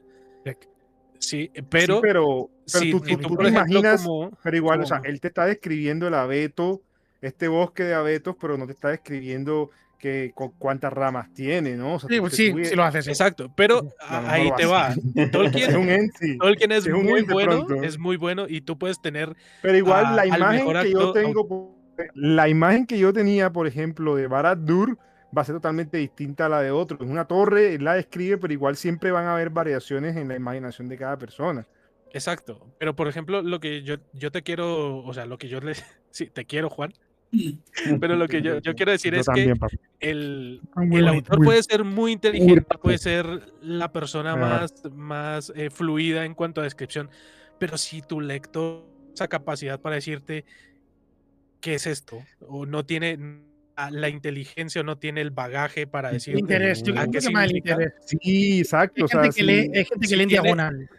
Sí, Sí, pero pero si tú, tú por te ejemplo, imaginas, pero igual, o sea, como él te está describiendo el abeto, este bosque de abetos, pero no te está describiendo cuántas ramas tiene, ¿no? O sea, Sí, pues sí, sí lo hace, sí. exacto, pero no, no, no ahí lo te hace. va. Si es un ente, Tolkien si es un ente pronto. es muy bueno y tú puedes tener Pero igual al mejor actor. la imagen que yo tenía, por ejemplo, de Barad-dûr va a ser totalmente distinta a la de otro. Es una torre, él la describe, pero igual siempre van a haber variaciones en la imaginación de cada persona. Exacto, pero por ejemplo, lo que yo te quiero, o sea, lo que yo le, sí, te quiero, Juan, pero lo que yo quiero decir Yo es que también, papi. Muy el bonito, autor puede ser muy muy inteligente, puede bonito. ser la persona Además, más fluida en cuanto a descripción, pero si tu lector esa capacidad para decirte qué es esto, o no tiene la inteligencia o no tiene el bagaje para El decirte interés, yo a qué creo que más el significa, interés. sí, exacto, Hay o sea, gente que lee, sí, hay gente que si lee en tiene, diagonal.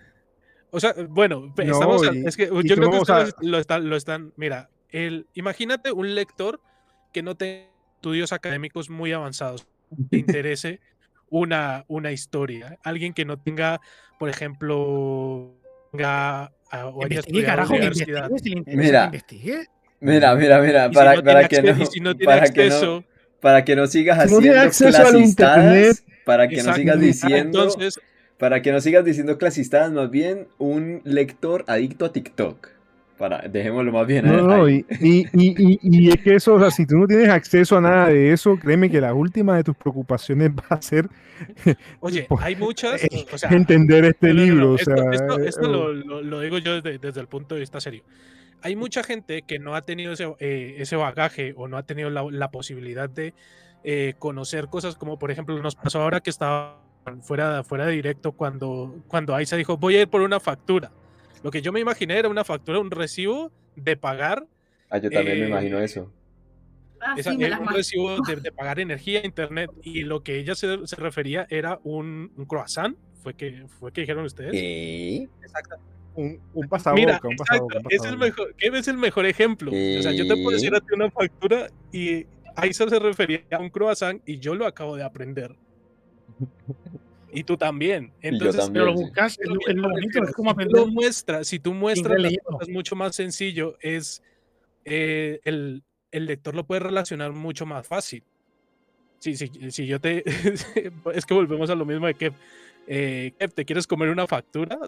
o sea, bueno, no, es que y yo tú creo no, que o sea, ustedes lo están, mira, imagínate un lector que no tenga estudios académicos muy avanzados, le interese una historia, alguien que no tenga, por ejemplo, o haya Investigue, estudiado en carajo, que universidad, investigue, si le interesa que Mira, investigue. mira, y si no tiene y no, si no tiene para que no, acceso, para que no sigas si no tiene haciendo acceso al internet, clasistadas, para que no sigas exacto, diciendo, entonces, para que no sigas diciendo clasistadas, más bien un lector adicto a TikTok. Dejémoslo más bien no, no, ahí. y es que eso, o sea, si tú no tienes acceso a nada de eso, créeme que la última de tus preocupaciones va a ser oye, pues, hay muchas, o sea, entender este no, libro, o sea, esto lo digo yo desde el punto de vista serio. Hay mucha gente que no ha tenido ese bagaje o no ha tenido la posibilidad de conocer cosas como, por ejemplo, nos pasó ahora que estaba fuera de directo cuando Aiza dijo, voy a ir por una factura. Lo que yo me imaginé era una factura, un recibo de pagar, Ah, yo también me imagino eh, eso. Ah, sí, me las un imagino. recibo de pagar energía, internet, y lo que ella se refería era un croissant, fue que dijeron ustedes. ¿Qué? Exacto. un Mira, pasaboca, un exacto, pasaboca, un pasaboca. ¿qué es el mejor ejemplo? O sea, yo te puedo decir ¿Qué? a ti una factura y Aiza se refería a un croissant y yo lo acabo de aprender. Y tú también. Y yo Entonces, Pero lo también, sí. buscas, es lo que es yo lo me bonito, refiero. es como aprender Si tú muestras inglés las leyendo. cosas mucho más sencillo, el lector lo puede relacionar mucho más fácil. Si yo te... es que volvemos a lo mismo de que Kev, ¿te quieres comer una factura?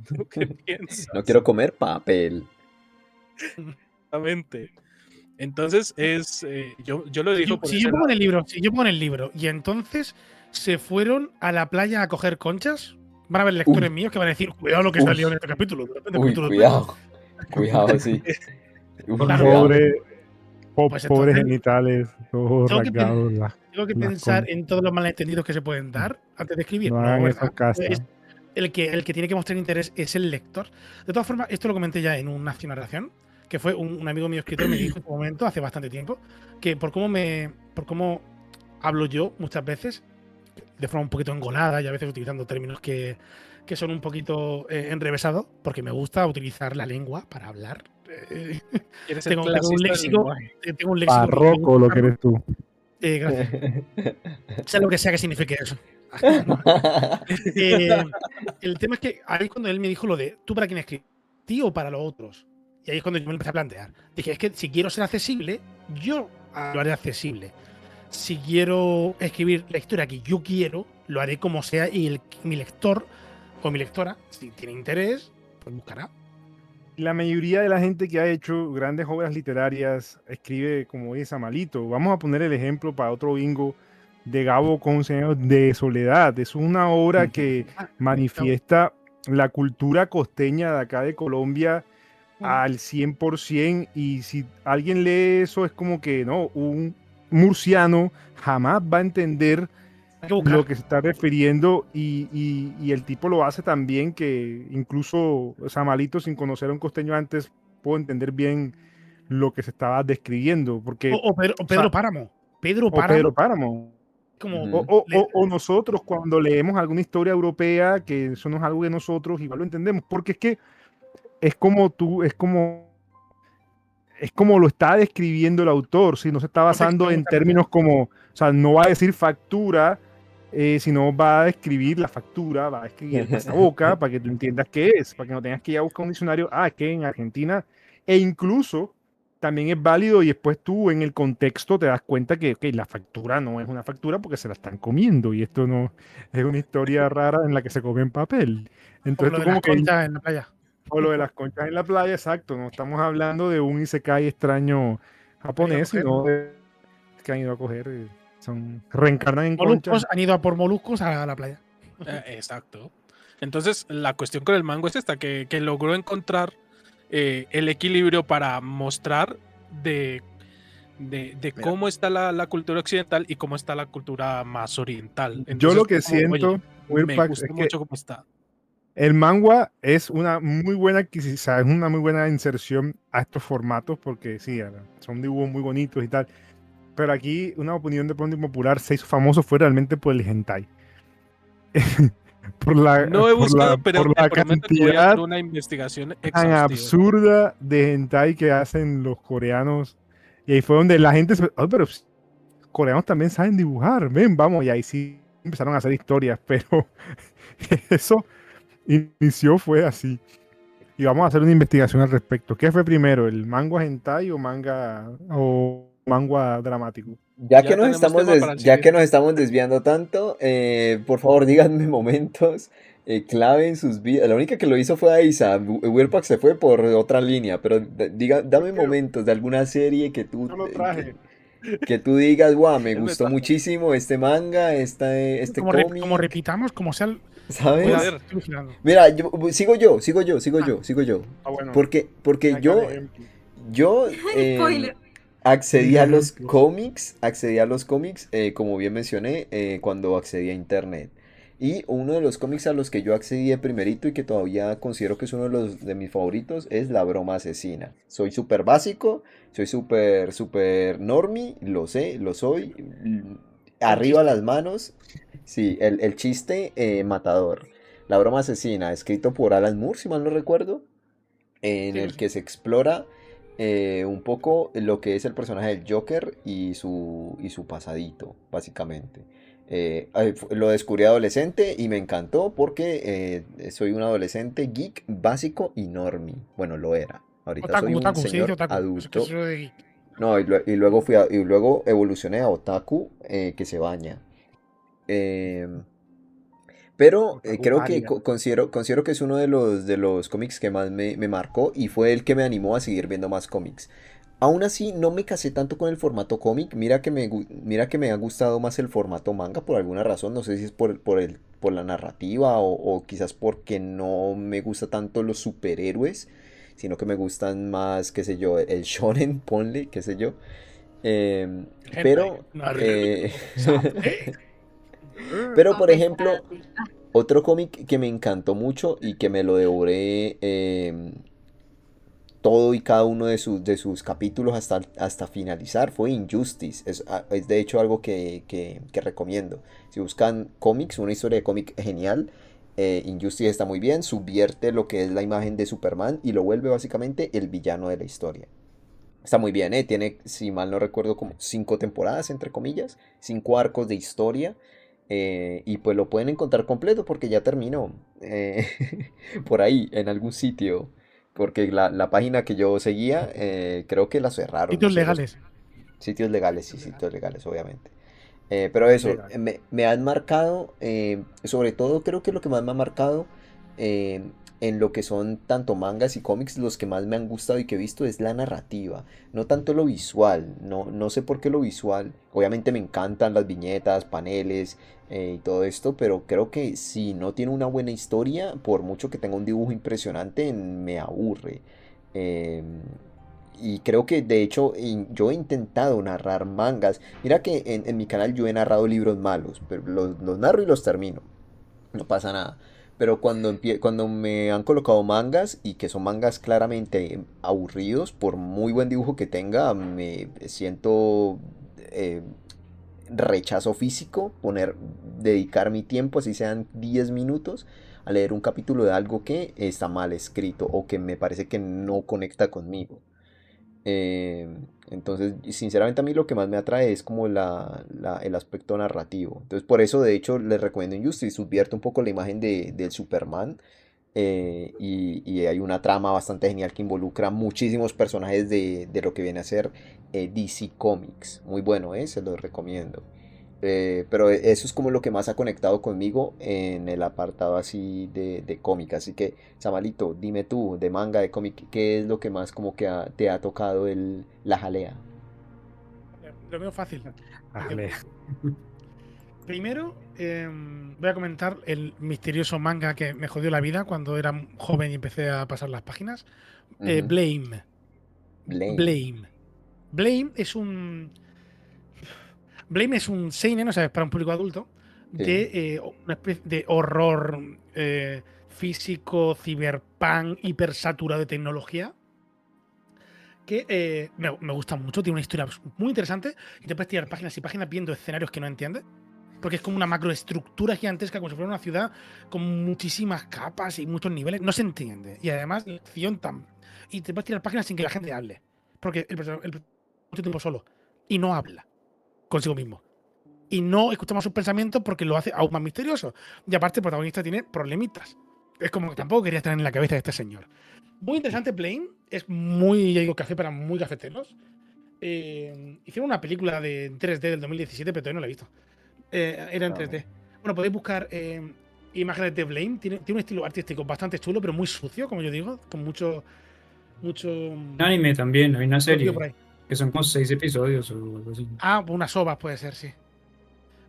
¿Tú qué piensas? No quiero comer papel. Exactamente. Entonces yo lo digo por Si ese yo pongo en lado. el libro, si yo pongo en el libro y entonces se fueron a la playa a coger conchas, van a haber lectores Uy, míos que van a decir, cuidado lo que uy, salió en este capítulo, de repente, uy, capítulo 3. cuidado. Cuidado, sí. Uy, Claro, cuidado. pues Pobres entonces genitales, todos tengo que, rasgados, tengo que las pensar conchas. en todos los malentendidos que se pueden dar antes de escribir. No No, hagan eso en ¿verdad? casa. El que tiene que mostrar interés es el lector. De todas formas, esto lo comenté ya en una narración, que fue un amigo mío escritor me dijo en un momento, hace bastante tiempo, que por cómo hablo yo muchas veces, de forma un poquito engolada y a veces utilizando términos que son un poquito enrevesados, porque me gusta utilizar la lengua para hablar. ¿Quieres ser Tengo un clasista del léxico, lenguaje? tengo un léxico que me gusta Parroco lo que usarlo. eres tú. Gracias. Sea lo que sea que signifique eso. Eh, el tema es que ahí es cuando él me dijo lo de ¿tú para quién escribes? ¿Ti o para los otros? Y ahí es cuando yo me empecé a plantear. Dije, es que si quiero ser accesible, yo lo haré accesible. Si quiero escribir la historia que yo quiero, lo haré como sea y mi lector o mi lectora, si tiene interés, pues buscará. La mayoría de la gente que ha hecho grandes obras literarias escribe como dice Samalito. Vamos a poner el ejemplo para otro bingo de Gabo con 11 años de soledad. Es una obra que manifiesta la cultura costeña de acá de Colombia al 100%, y si alguien lee eso es como que no, murciano jamás va a entender Hay que buscar. lo que se está refiriendo y el tipo lo hace tan bien que incluso Samalito, sin conocer a un costeño antes, puedo entender bien lo que se estaba describiendo, porque, O Pedro, o sea, Páramo. Pedro o Pedro Páramo, Páramo, como. Ujú. o nosotros cuando leemos alguna historia europea, que eso no es algo de nosotros, igual lo entendemos, porque es que es como tú, es como lo está describiendo el autor, si no se está basando en Contexto, términos como, o sea, no va a decir factura, sino va a describir la factura, va a escribir el pasaboca para que tú entiendas qué es, para que no tengas que ir a buscar un diccionario, que en Argentina, e incluso también es válido y después tú en el contexto te das cuenta que ok, la factura no es una factura porque se la están comiendo y esto no es una historia rara en la que se come en papel. como Entonces lo tú de las como que conchas en la playa. o lo de las conchas en la playa, exacto. No estamos hablando de un isekai extraño Han ido a japonés, coger sino de que han ido a coger, reencarnan en conchas. moluscos, han ido a por moluscos a la playa. Exacto. Entonces, la cuestión con el mango es esta, que logró encontrar el equilibrio para mostrar de Mira, cómo está la cultura occidental y cómo está la cultura más oriental. yo lo Entonces, que fue como, oye, siento, me Wirpax, es gusta que mucho cómo está. el manga es una muy buena adquisición, es una muy buena inserción a estos formatos, porque sí, son dibujos muy bonitos y tal. Pero aquí una opinión de pronto impopular se hizo famoso fue realmente por el hentai. No he buscado, pero por te la prometo que voy a hacer cantidad una investigación tan exhaustiva. absurda de hentai que hacen los coreanos. Y ahí fue donde la gente se... "Ay, pero los coreanos también saben dibujar, ven, vamos". Y ahí sí empezaron a hacer historias, pero eso inició fue así. Y vamos a hacer una investigación al respecto. ¿Qué fue primero, el manga hentai o manga dramático? Ya tenemos tema para el Ya que siguiente. nos estamos desviando tanto, por favor díganme momentos clave en sus vidas. La única que lo hizo fue Aisa. Wilpax se fue por otra línea, pero dame momentos de alguna serie Yo lo traje. que tú digas, guau, me Él me gustó trajo. muchísimo este manga, este Como cómic, repitamos, como sea. Voy a ¿sabes? ver. Estoy vigilando. Mira, sigo yo. Bueno, Porque acá el ejemplo. yo Spoiler. accedí Dime a los ejemplos. cómics, como bien mencioné, cuando accedí a internet. Y uno de los cómics a los que yo accedí de primerito y que todavía considero que es uno de mis favoritos es La Broma Asesina. Soy súper básico, soy súper normie, lo sé, lo soy. Arriba chiste. las manos, sí, el chiste matador. La Broma Asesina, escrito por Alan Moore, si mal no recuerdo, en Sí, el sí. que se explora un poco lo que es el personaje del Joker y su pasadito, básicamente. Lo descubrí adolescente y me encantó porque soy un adolescente geek básico y normie. Bueno, lo era. Ahorita soy un Otaku, se dice señor otaku. Eso es que adulto. eso de geek. No, y luego evolucioné a otaku que se baña. Em, pero Otaku creo que paria. considero que es uno de los cómics que más me marcó y fue el que me animó a seguir viendo más cómics. Aún así, no me casé tanto con el formato cómic. Mira que me ha gustado más el formato manga por alguna razón. No sé si es por la narrativa o quizás porque no me gusta tanto los superhéroes, sino que me gustan más, qué sé yo, el shonen, ponle, qué sé yo. Em, Hentai. pero, Naruto, eh, Sasuke. pero, por ejemplo, Compensarte. otro cómic que me encantó mucho y que me lo devoré todo y cada uno de sus capítulos hasta finalizar fue Injustice. Es de hecho algo que recomiendo. Si buscan cómics, una historia de cómic genial, Injustice está muy bien, subvierte lo que es la imagen de Superman y lo vuelve básicamente el villano de la historia. Está muy bien, ¿eh? Tiene, si mal no recuerdo, como 5 temporadas, entre comillas, 5 arcos de historia. Y pues lo pueden encontrar completo porque ya terminó. eh, por ahí, en algún sitio. Porque la página que yo seguía, creo que la cerraron, no Sitios sé, legales. sitios legales, sí, sitios legales, obviamente. Pero eso, Legal. me han marcado, sobre todo creo que lo que más me ha marcado eh, en lo que son tanto mangas y cómics, los que más me han gustado y que he visto es la narrativa, no tanto lo visual, no sé por qué lo visual, obviamente me encantan las viñetas, paneles y todo esto, pero creo que si no tiene una buena historia, por mucho que tenga un dibujo impresionante, me aburre. Em, y creo que de hecho yo he intentado narrar mangas. Mira que en mi canal yo he narrado libros malos, pero los narro y los termino. No pasa nada. Pero cuando me han colocado mangas y que son mangas claramente aburridos, por muy buen dibujo que tenga, me siento eh, rechazo físico, dedicar mi tiempo, así sean 10 minutos, a leer un capítulo de algo que está mal escrito o que me parece que no conecta conmigo. Eh, entonces, sinceramente a mí lo que más me atrae es como el aspecto narrativo. Entonces, por eso, de hecho, les recomiendo Injustice. Subvierte un poco la imagen del Superman. Y hay una trama bastante genial que involucra muchísimos personajes de lo que viene a ser DC Comics. Muy bueno, se los recomiendo. Pero eso es como lo que más ha conectado conmigo en el apartado así de cómic. Así que, Samalito, dime tú, de manga, de cómic, ¿qué es lo que más como que te ha tocado la jalea? Lo veo fácil. Vale. Primero, voy a comentar el misterioso manga que me jodió la vida cuando era joven y empecé a pasar las páginas. Ujú. Blame. Blame. Blame. Blame es un. Blame es un seinen, o sea, es para un público adulto, Sí. de una especie de horror físico, ciberpunk, hipersaturado de tecnología, que me gusta mucho, tiene una historia muy interesante y te puedes tirar páginas y páginas viendo escenarios que no entiendes, porque es como una macroestructura gigantesca, como si fuera una ciudad con muchísimas capas y muchos niveles, no se entiende. Y además, la acción tan. Y te puedes tirar páginas sin que la gente hable, porque el mucho tiempo solo y no habla consigo mismo. Y no escuchamos sus pensamientos porque lo hace aún más misterioso. Y aparte, el protagonista tiene problemitas. Es como que tampoco quería estar en la cabeza de este señor. Muy interesante, Plane. Es muy, ya digo, café para muy cafeteros. Hicieron una película de 3D del 2017, pero todavía no la he visto. Era en Ah. 3D. Bueno, podéis buscar imágenes de Blame. Tiene un estilo artístico bastante chulo, pero muy sucio, como yo digo, con mucho Un anime también, hay una colorido por serie ahí. que son como 6 episodios o algo así. Ah, unas ovas puede ser, sí.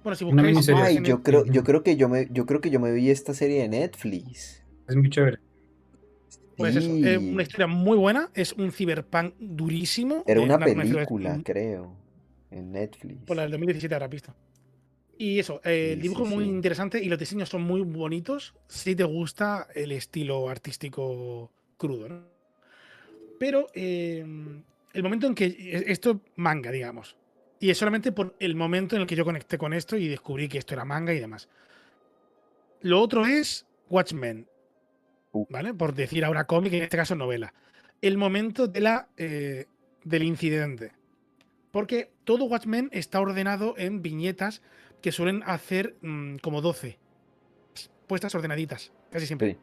Bueno, si Una buscáis miniserie. Ay, imágenes, Ujú. yo creo que yo me vi esta serie de Netflix. Es muy chévere. pues eso, es una Sí. historia muy buena. Es un cyberpunk durísimo. Era una Me refiero película, creo, en por la Netflix. del 2017 habrás visto. Y eso, el Sí, dibujo sí, es muy sí. interesante y los diseños son muy bonitos si te gusta el estilo artístico crudo, ¿no? Pero el momento en que esto es manga, digamos. Y es solamente por el momento en el que yo conecté con esto y descubrí que esto era manga y demás. Lo otro es Watchmen, Uh, ¿vale? Por decir ahora cómic, en este caso novela. El momento del incidente. Porque todo Watchmen está ordenado en viñetas que suelen hacer como 12, puestas ordenaditas, casi siempre. sí.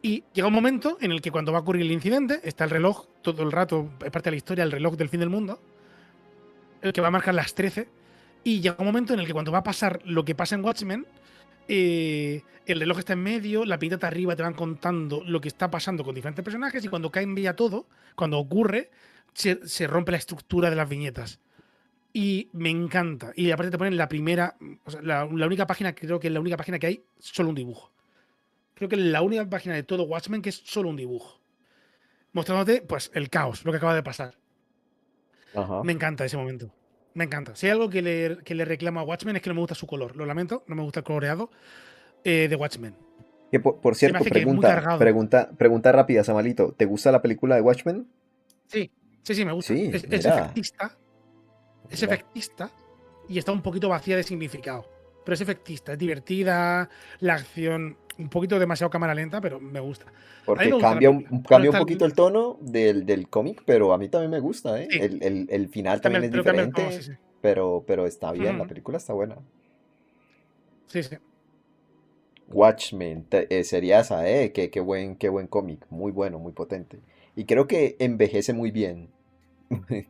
Y llega un momento en el que cuando va a ocurrir el incidente, está el reloj, todo el rato, es parte de la historia, el reloj del fin del mundo, el que va a marcar las 13. Y llega un momento en el que cuando va a pasar lo que pasa en Watchmen, el reloj está en medio, la pintata arriba te van contando lo que está pasando con diferentes personajes y cuando cambia todo, cuando ocurre, se rompe la estructura de las viñetas. Y me encanta. Y aparte te ponen la primera, o sea, la única página, creo que es la única página que hay, solo un dibujo. Creo que es la única página de todo Watchmen que es solo un dibujo. Mostrándote, pues, el caos, lo que acaba de pasar. Ajá. Me encanta ese momento. Me encanta. Si hay algo que le reclamo a Watchmen es que no me gusta su color. Lo lamento, no me gusta el coloreado de Watchmen. Que por Se me cierto, hace que es muy cargado. pregunta rápida, Samalito. ¿Te gusta la película de Watchmen? Sí, sí, sí, me gusta. Sí, Es mira, efectista, es mira. efectista y está un poquito vacía de significado. Pero es efectista, es divertida, la acción un poquito demasiado cámara lenta, pero me gusta. A mí me Porque gusta la película. No cambia un está poquito el tono del cómic, pero a mí también me gusta, ¿eh? sí, El final también cambia, es pero cambia el tono, sí, diferente, sí. pero está bien, la Ujú. película está buena. Sí, sí. Watchmen, sería esa, ¿eh? Qué buen cómic, muy bueno, muy potente. Y creo que envejece muy bien,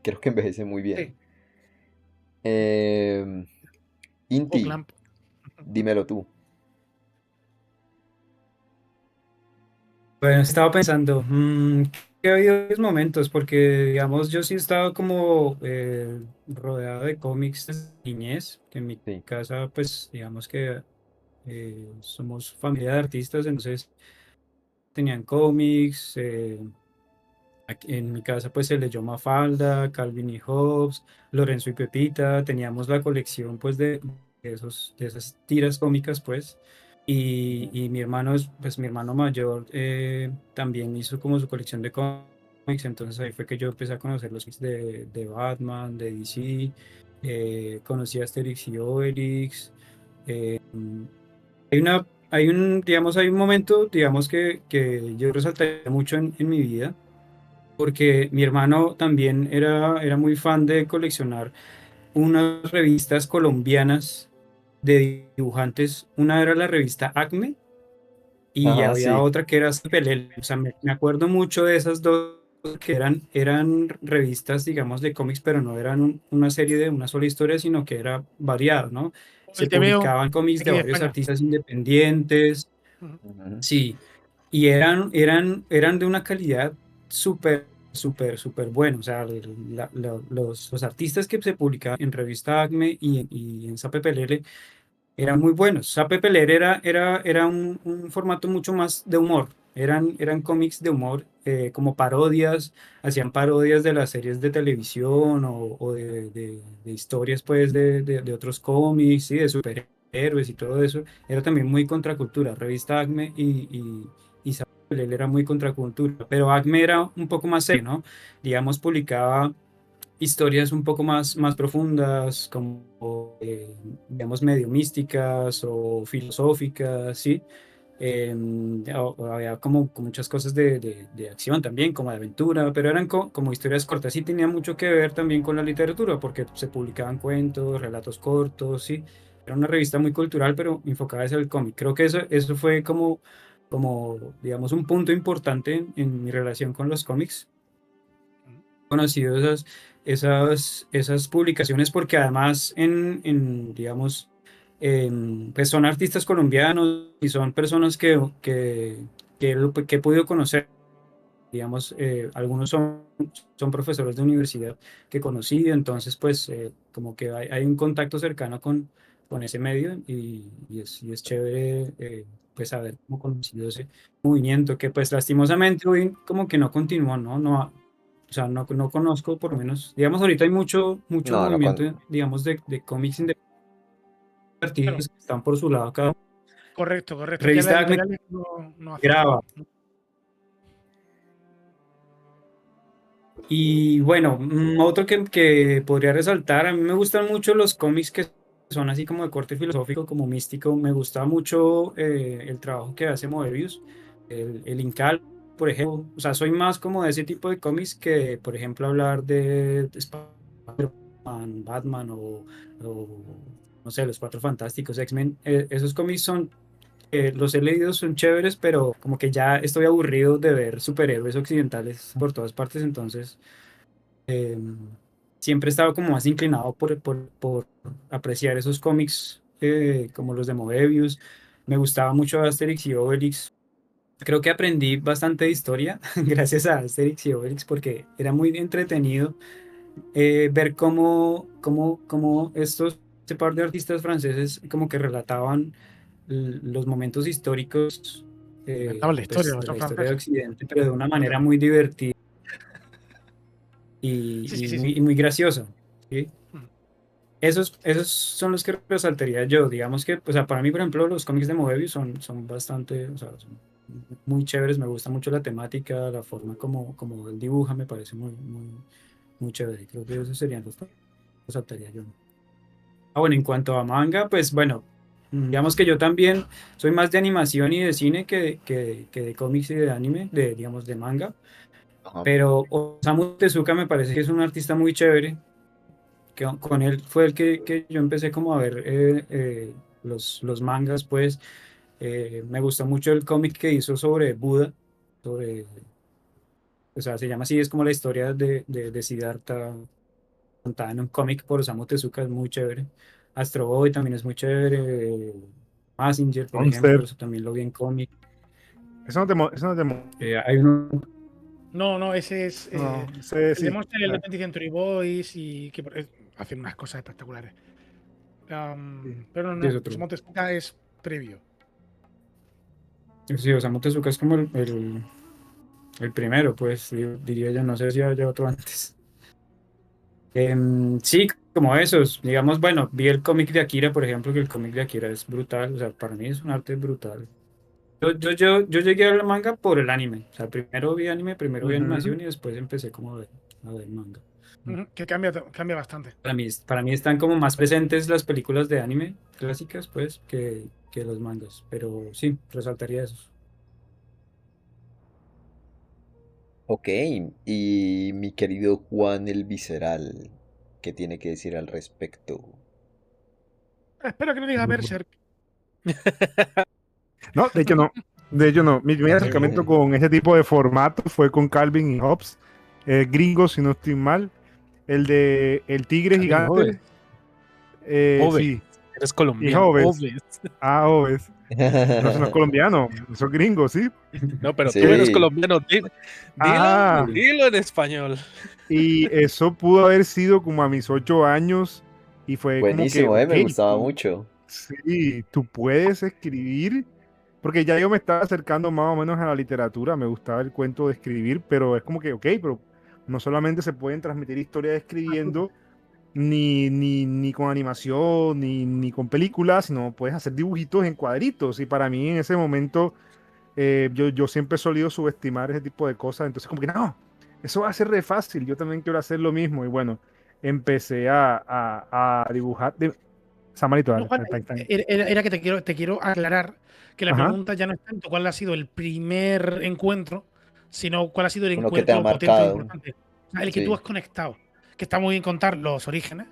creo que envejece muy bien. Sí. Em, Inti, Oakland. dímelo tú. Bueno, estaba pensando, que ha habido varios momentos, porque digamos, yo sí he estado como rodeado de cómics desde niñez, que en mi Sí. casa, pues digamos que somos familia de artistas, entonces tenían cómics, En mi casa pues se leyó Mafalda, Calvin y Hobbes, Lorenzo y Pepita, teníamos la colección pues de esas tiras cómicas pues, y mi hermano pues mi hermano mayor también hizo como su colección de cómics, entonces ahí fue que yo empecé a conocer los cómics de Batman, de DC, conocí a Asterix y Obelix, eh, digamos, hay un momento, digamos que yo resaltaría mucho en mi vida porque mi hermano también era muy fan de coleccionar unas revistas colombianas de dibujantes. Una era la revista Acme y Ajá, había sí. otra que era Pelel. O sea, me acuerdo mucho de esas dos que eran revistas, digamos, de cómics, pero no eran una serie de una sola historia, sino que era variado, ¿no? Se El TVO publicaban cómics de aquí de varios España. artistas independientes. Ujú. Ujú. Sí, y eran de una calidad súper, súper, súper buena. O sea, los artistas que se publicaban en revista Acme y en Sape Pelele eran muy buenos. Sape Pelele era un formato mucho más de humor. Eran cómics de humor, como parodias, hacían parodias de las series de televisión o de historias pues de otros cómics, ¿sí? De superhéroes y todo eso. Era también muy contracultura. Revista Acme y Sape Pelele era muy contracultura, pero Acme era un poco más serio, ¿no? Digamos, publicaba historias un poco más profundas, como, digamos, medio místicas o filosóficas, ¿sí? Había como muchas cosas de acción también, como de aventura, pero eran como historias cortas. Sí tenía mucho que ver también con la literatura, porque se publicaban cuentos, relatos cortos, ¿sí? Era una revista muy cultural, pero enfocada hacia el cómic. Creo que eso fue digamos, un punto importante en mi relación con los cómics conocido esas publicaciones porque además digamos, pues son artistas colombianos y son personas que he podido conocer. Digamos, algunos son profesores de universidad que conocí, entonces pues como que hay un contacto cercano con ese medio y es chévere pues haber como conocido ese movimiento que pues lastimosamente hoy como que no continúa, ¿no? O sea, no conozco por lo menos, digamos ahorita hay mucho No, no movimiento, con... digamos, de cómics independientes Claro, artistas que están por su lado, cada correcto, correcto. Ya las revista me editoriales no hacen. graba. Y bueno, otro que podría resaltar, a mí me gustan mucho los cómics que son así como de corte filosófico, como místico. Me gusta mucho el trabajo que hace Moebius, el Incal, por ejemplo. O sea, soy más como de ese tipo de cómics que, por ejemplo, hablar de Spider-Man, Batman o, no sé, los Cuatro Fantásticos, X-Men. Esos cómics los he leído, son chéveres, pero como que ya estoy aburrido de ver superhéroes occidentales por todas partes, entonces eh, siempre he estado como más inclinado por apreciar esos cómics como los de Moebius. Me gustaba mucho Asterix y Obelix. Creo que aprendí bastante de historia gracias a Asterix y Obelix porque era muy entretenido ver cómo este par de artistas franceses como que relataban los momentos históricos Inventaban la historia, pues, los de son la historia de franceses. Occidente, pero de una manera Correcto. muy divertida Sí, sí, y sí, muy, sí. y muy graciosa, ¿sí? Mm. Esos son los que resaltaría yo. Digamos que, o sea, para mí, por ejemplo, los cómics de Moebius son bastante, o sea, son muy chéveres. Me gusta mucho la temática, la forma como él dibuja, me parece muy chévere. Creo que esos serían los que resaltaría yo. Ah, bueno, en cuanto a manga, pues bueno, digamos que yo también soy más de animación y de cine que de cómics y de anime, digamos, de manga. Ajá. Pero Osamu Tezuka me parece que es un artista muy chévere, que con él fue el que yo empecé como a ver los mangas, pues. Me gustó mucho el cómic que hizo sobre Buda, sobre, o sea, se llama así, es como la historia de Siddhartha contada en un cómic por Osamu Tezuka, es muy chévere. Astro Boy también es muy chévere. Mazinger, por ejemplo, Monster. eso también lo vi en cómic. Eso no te Hay uno, No, no, ese es no, ese el de sí. Monster y el de 20th Century Boys y que hacen unas cosas espectaculares. Sí. Pero no, sí, es no, otro. Osamu Tezuka es previo. Sí, Osamu Tezuka es como El primero, pues, diría yo, no sé si había otro antes. Sí, como esos, digamos, bueno, vi el cómic de Akira, por ejemplo, que el cómic de Akira es brutal, o sea, para mí es un arte brutal. Yo llegué al manga por el anime, o sea, primero vi anime, primero vi Ujú. animación y después empecé como a ver manga. Ujú, que cambia bastante. Para mí están como más presentes las películas de anime clásicas, pues, que los mangas, pero sí, resaltaría esos. Ok, y mi querido Juan el Visceral, ¿qué tiene que decir al respecto? Espero que no diga Berserk. No, de hecho no. De hecho no. Mi primer No sé, acercamiento con ese tipo de formato fue con Calvin y Hobbes. Gringos, si no estoy mal. El de El Tigre Calvin Gigante. Hobbes. Hobbes. Sí. Eres Y colombiano. Hobbes. Hobbes. Ah, Hobbes. No, eso no es colombiano. Eso es gringo, ¿sí? No, pero tú eres Sí, colombiano. Dilo, Ah, sí. dilo en español. y eso pudo haber sido como a mis 8 años. Y fue como que, buenísimo, ok, me gustaba tú, mucho. sí, tú puedes escribir. Porque ya yo me estaba acercando más o menos a la literatura, me gustaba el cuento de escribir, pero es como que, ok, pero no solamente se pueden transmitir historias escribiendo, ni con animación, ni con películas, sino puedes hacer dibujitos en cuadritos. Y para mí en ese momento, yo siempre he solido subestimar ese tipo de cosas. Entonces, como que no, eso va a ser re fácil, yo también quiero hacer lo mismo. Y bueno, empecé a dibujar. Samarito, No, dale, Juan, era que te quiero aclarar que la Ajá. pregunta ya no es tanto cuál ha sido el primer encuentro, sino cuál ha sido el Uno que te ha encuentro potente o marcado. importante. O sea, el que tú Sí. has conectado. Que está muy bien contar los orígenes,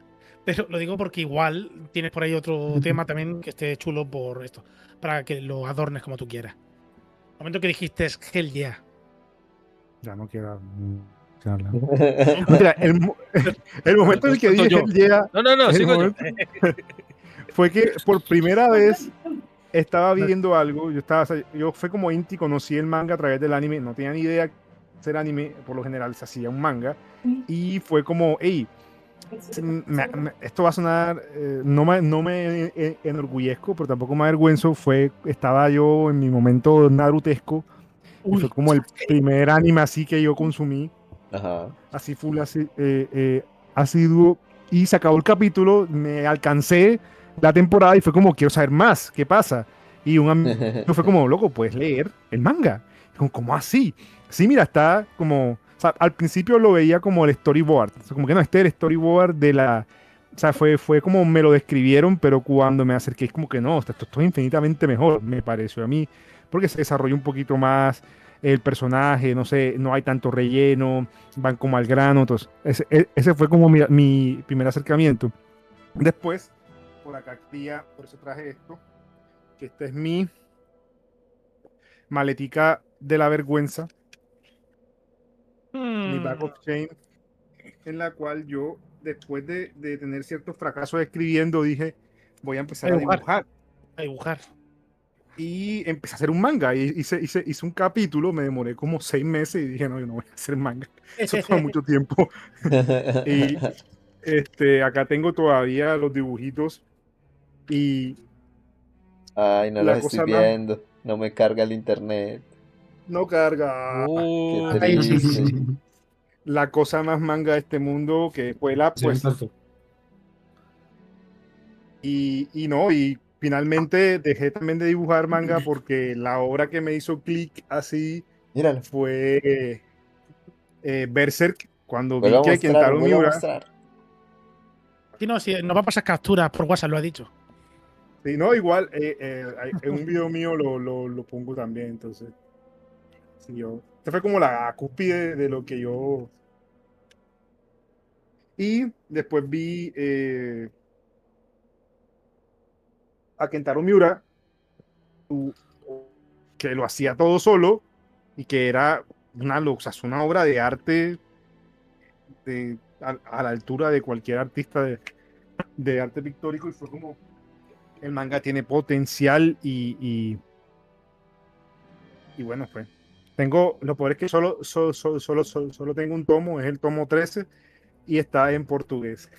pero lo digo porque igual tienes por ahí otro tema también que esté chulo por esto, para que lo adornes como tú quieras. El momento que dijiste es Hell yeah. Ya no quiero hablar. Mentira, el momento en el Después que cuento dije yo. Hell Yeah, No, el sigo yo. momento fue que por primera vez estaba viendo algo. O sea, yo fue como Inti, conocí el manga a través del anime, no tenía ni idea que hacer anime, por lo general se hacía un manga, y fue como, hey, esto va a sonar, no me enorgullezco, pero tampoco me avergüenzo, estaba yo en mi momento narutesco, y fue Uy, como el primer anime así que yo consumí Ajá. así full, así, asiduo, y se acabó el capítulo, me alcancé la temporada y fue como, quiero saber más, ¿qué pasa? Y un amigo fue como, loco, puedes leer el manga. Y como, ¿cómo así? Sí, mira, está como, o sea, al principio lo veía como el storyboard, o sea, como que no, el storyboard de la, o sea, fue como me lo describieron, pero cuando me acerqué es como que no, esto es infinitamente mejor, me pareció a mí, porque se desarrolla un poquito más el personaje, no sé, no hay tanto relleno, van como al grano. Entonces, ese fue como mi primer acercamiento. Después, por acá, tía, por eso traje esto, que esta es mi maletica de la vergüenza, mi bag hmm, of shame, en la cual yo, después de tener ciertos fracasos escribiendo, dije, voy a a empezar a dibujar, dibujar. a dibujar. Y empecé a hacer un manga. Y hice un capítulo, me demoré como 6 meses y dije, no, yo no voy a hacer manga. Eso toma mucho tiempo. Y acá tengo todavía los dibujitos y Ay, no los la estoy cosa más viendo. No me carga el internet. no carga. Qué Ay, sí. triste. La cosa más manga de este mundo que fue la, Sí, pues, y no, y finalmente dejé también de dibujar manga porque la obra que me hizo clic así Míralo. fue Berserk, cuando vi Vuelvo a que mostrar, Kentaro vuelvo a Miura, mostrar. Sí, no, sí, nos va a pasar capturas por WhatsApp, lo ha dicho. sí, no, igual en un video mío lo pongo también, entonces, sí, esta fue como la cúspide de lo que yo. Y después vi a Kentaro Miura, u- que lo hacía todo solo y que era o sea, es una obra de arte a la altura de cualquier artista de arte pictórico y fue como el manga tiene potencial y bueno, fue. Lo peor es que solo tengo un tomo, es el tomo 13 y está en portugués.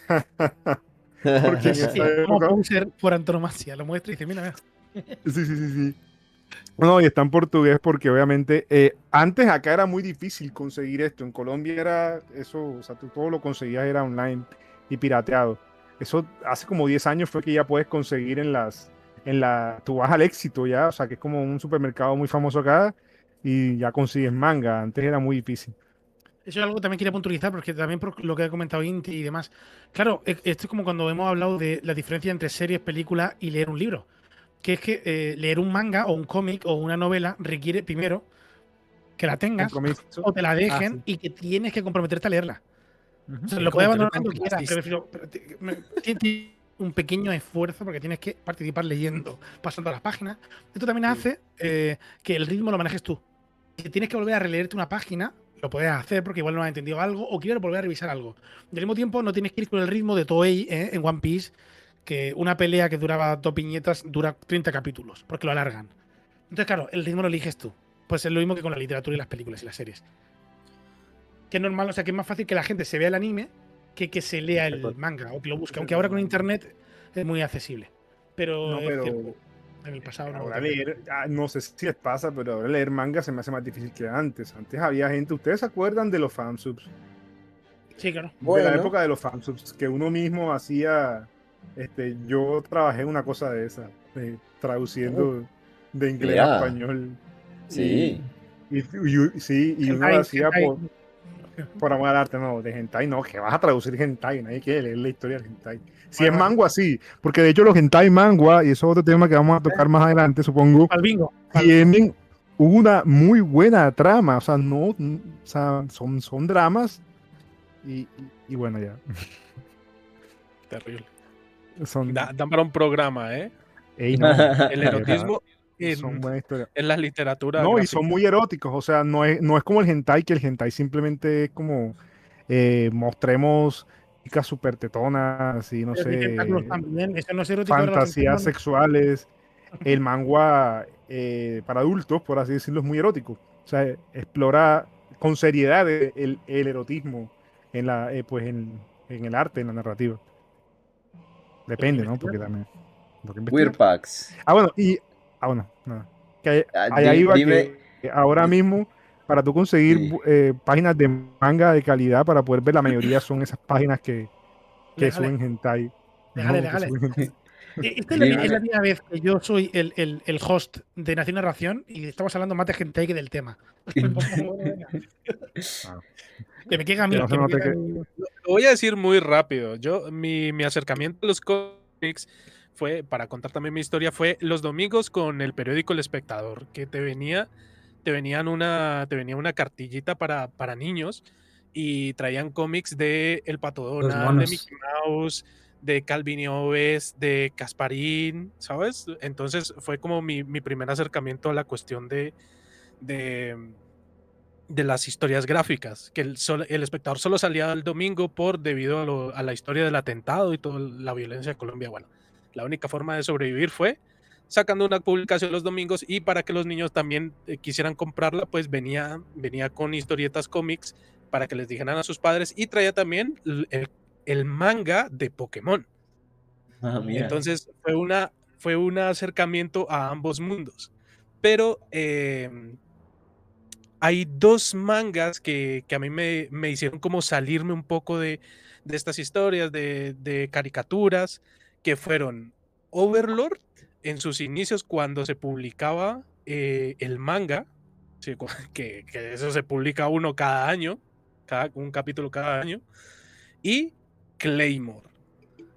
Porque en esa Sí, como época, poser por antonomasia, lo muestra y dice, mira, mira. sí, sí, sí, sí. No, y está en portugués porque obviamente antes acá era muy difícil conseguir esto. En Colombia era eso, o sea, tú todo lo conseguías era online y pirateado. Eso hace como 10 años fue que ya puedes conseguir tú vas al Éxito ya, o sea, que es como un supermercado muy famoso acá y ya consigues manga. Antes era muy difícil. Eso es algo que también quería puntualizar, porque también por lo que ha comentado Inti y demás. Claro, esto es como cuando hemos hablado de la diferencia entre series, películas y leer un libro. Que es que leer un manga o un cómic o una novela requiere primero que la tengas Compromiso. o te la Ah, dejen sí. y que tienes que comprometerte a leerla. Ujú. O sea, El lo puedes comentario abandonar tan cuando quieras, clasista. pero tiene un pequeño esfuerzo porque tienes que participar leyendo, pasando las páginas. Esto también hace que el ritmo lo manejes tú. Si tienes que volver a releerte una página, lo puedes hacer porque igual no has entendido algo o quieres volver a revisar algo. Y al mismo tiempo no tienes que ir con el ritmo de Toei en One Piece, que una pelea que duraba 2 viñetas dura 30 capítulos, porque lo alargan. Entonces, claro, el ritmo lo eliges tú. Pues es lo mismo que con la literatura y las películas y las series. Que es normal, o sea, que es más fácil que la gente se vea el anime que se lea el manga o que lo busque. Aunque ahora con internet es muy accesible. Pero No, es cierto, pero en el pasado no ahora depende. leer, no sé si les pasa, pero ahora leer manga se me hace más difícil que antes. Antes había gente, ¿ustedes se acuerdan de los fansubs? Sí, claro. De la Bueno, época de los fansubs, que uno mismo hacía, yo trabajé en una cosa de esa, oh, traduciendo de inglés a mira, español. Y, sí. sí, y uno lo Hentai, hacía hentai. por amor al arte, no, de hentai no, que vas a traducir hentai, nadie quiere leer la historia del hentai. Si es Bueno, bueno. manga, sí, porque de hecho los hentai manga, y eso es otro tema que vamos a tocar más adelante, supongo, Al bingo. tienen una muy buena trama, o sea, no, o sea, son dramas y bueno, ya, Terrible. son, Dan para un programa, ¿eh? ey, no, El de verdad, erotismo son buenas historias. en la literatura No, y son gráfica. muy eróticos, o sea, no es como el hentai, que el hentai simplemente es como mostremos chicas súper tetonas y no Pero hay tentáculos sé, también. Eso no es erótico, ahora los fantasías tentáculos no. sexuales. El manga para adultos, por así decirlo, es muy erótico. O sea, explora con seriedad el erotismo pues en el arte, en la narrativa. Pues Depende, ¿no? investigar. Porque también. Porque investigar. Weirpax. Ah, bueno, bueno, nada. Que allá iba Dime. que ahora mismo, para tú conseguir Sí. páginas de manga de calidad para poder ver, la mayoría son esas páginas que Legales, suben hentai. legales, No, que legales. suben hentai. Esta es es la Dime. primera vez que yo soy el host de Nación Narración y estamos hablando más de gente que del tema. Bueno, venga. Ah, Que me quede a que mí, no se que me note quede a que. mí. Lo voy a decir muy rápido. Mi acercamiento a los cómics fue, para contar también mi historia, fue los domingos con el periódico El Espectador, que te venía una cartillita para niños y traían cómics de El Pato Los Donald, de monos. Mickey Mouse, de Calvin y Hobbes, de Casparín, ¿sabes? Entonces fue como mi primer acercamiento a la cuestión de, de las historias gráficas, que el espectador solo salía el domingo debido a la historia del atentado y toda la violencia de Colombia. Bueno, la única forma de sobrevivir fue sacando una publicación los domingos, y para que los niños también quisieran comprarla, pues venía con historietas cómics para que les dijeran a sus padres, y traía también el manga de Pokémon. Ah, mira. Entonces fue un acercamiento a ambos mundos. Pero hay dos mangas que a mí me hicieron como salirme un poco de estas historias, de caricaturas, que fueron Overlord en sus inicios, cuando se publicaba el manga, sí, que eso se publica uno cada año, un capítulo cada año, y Claymore.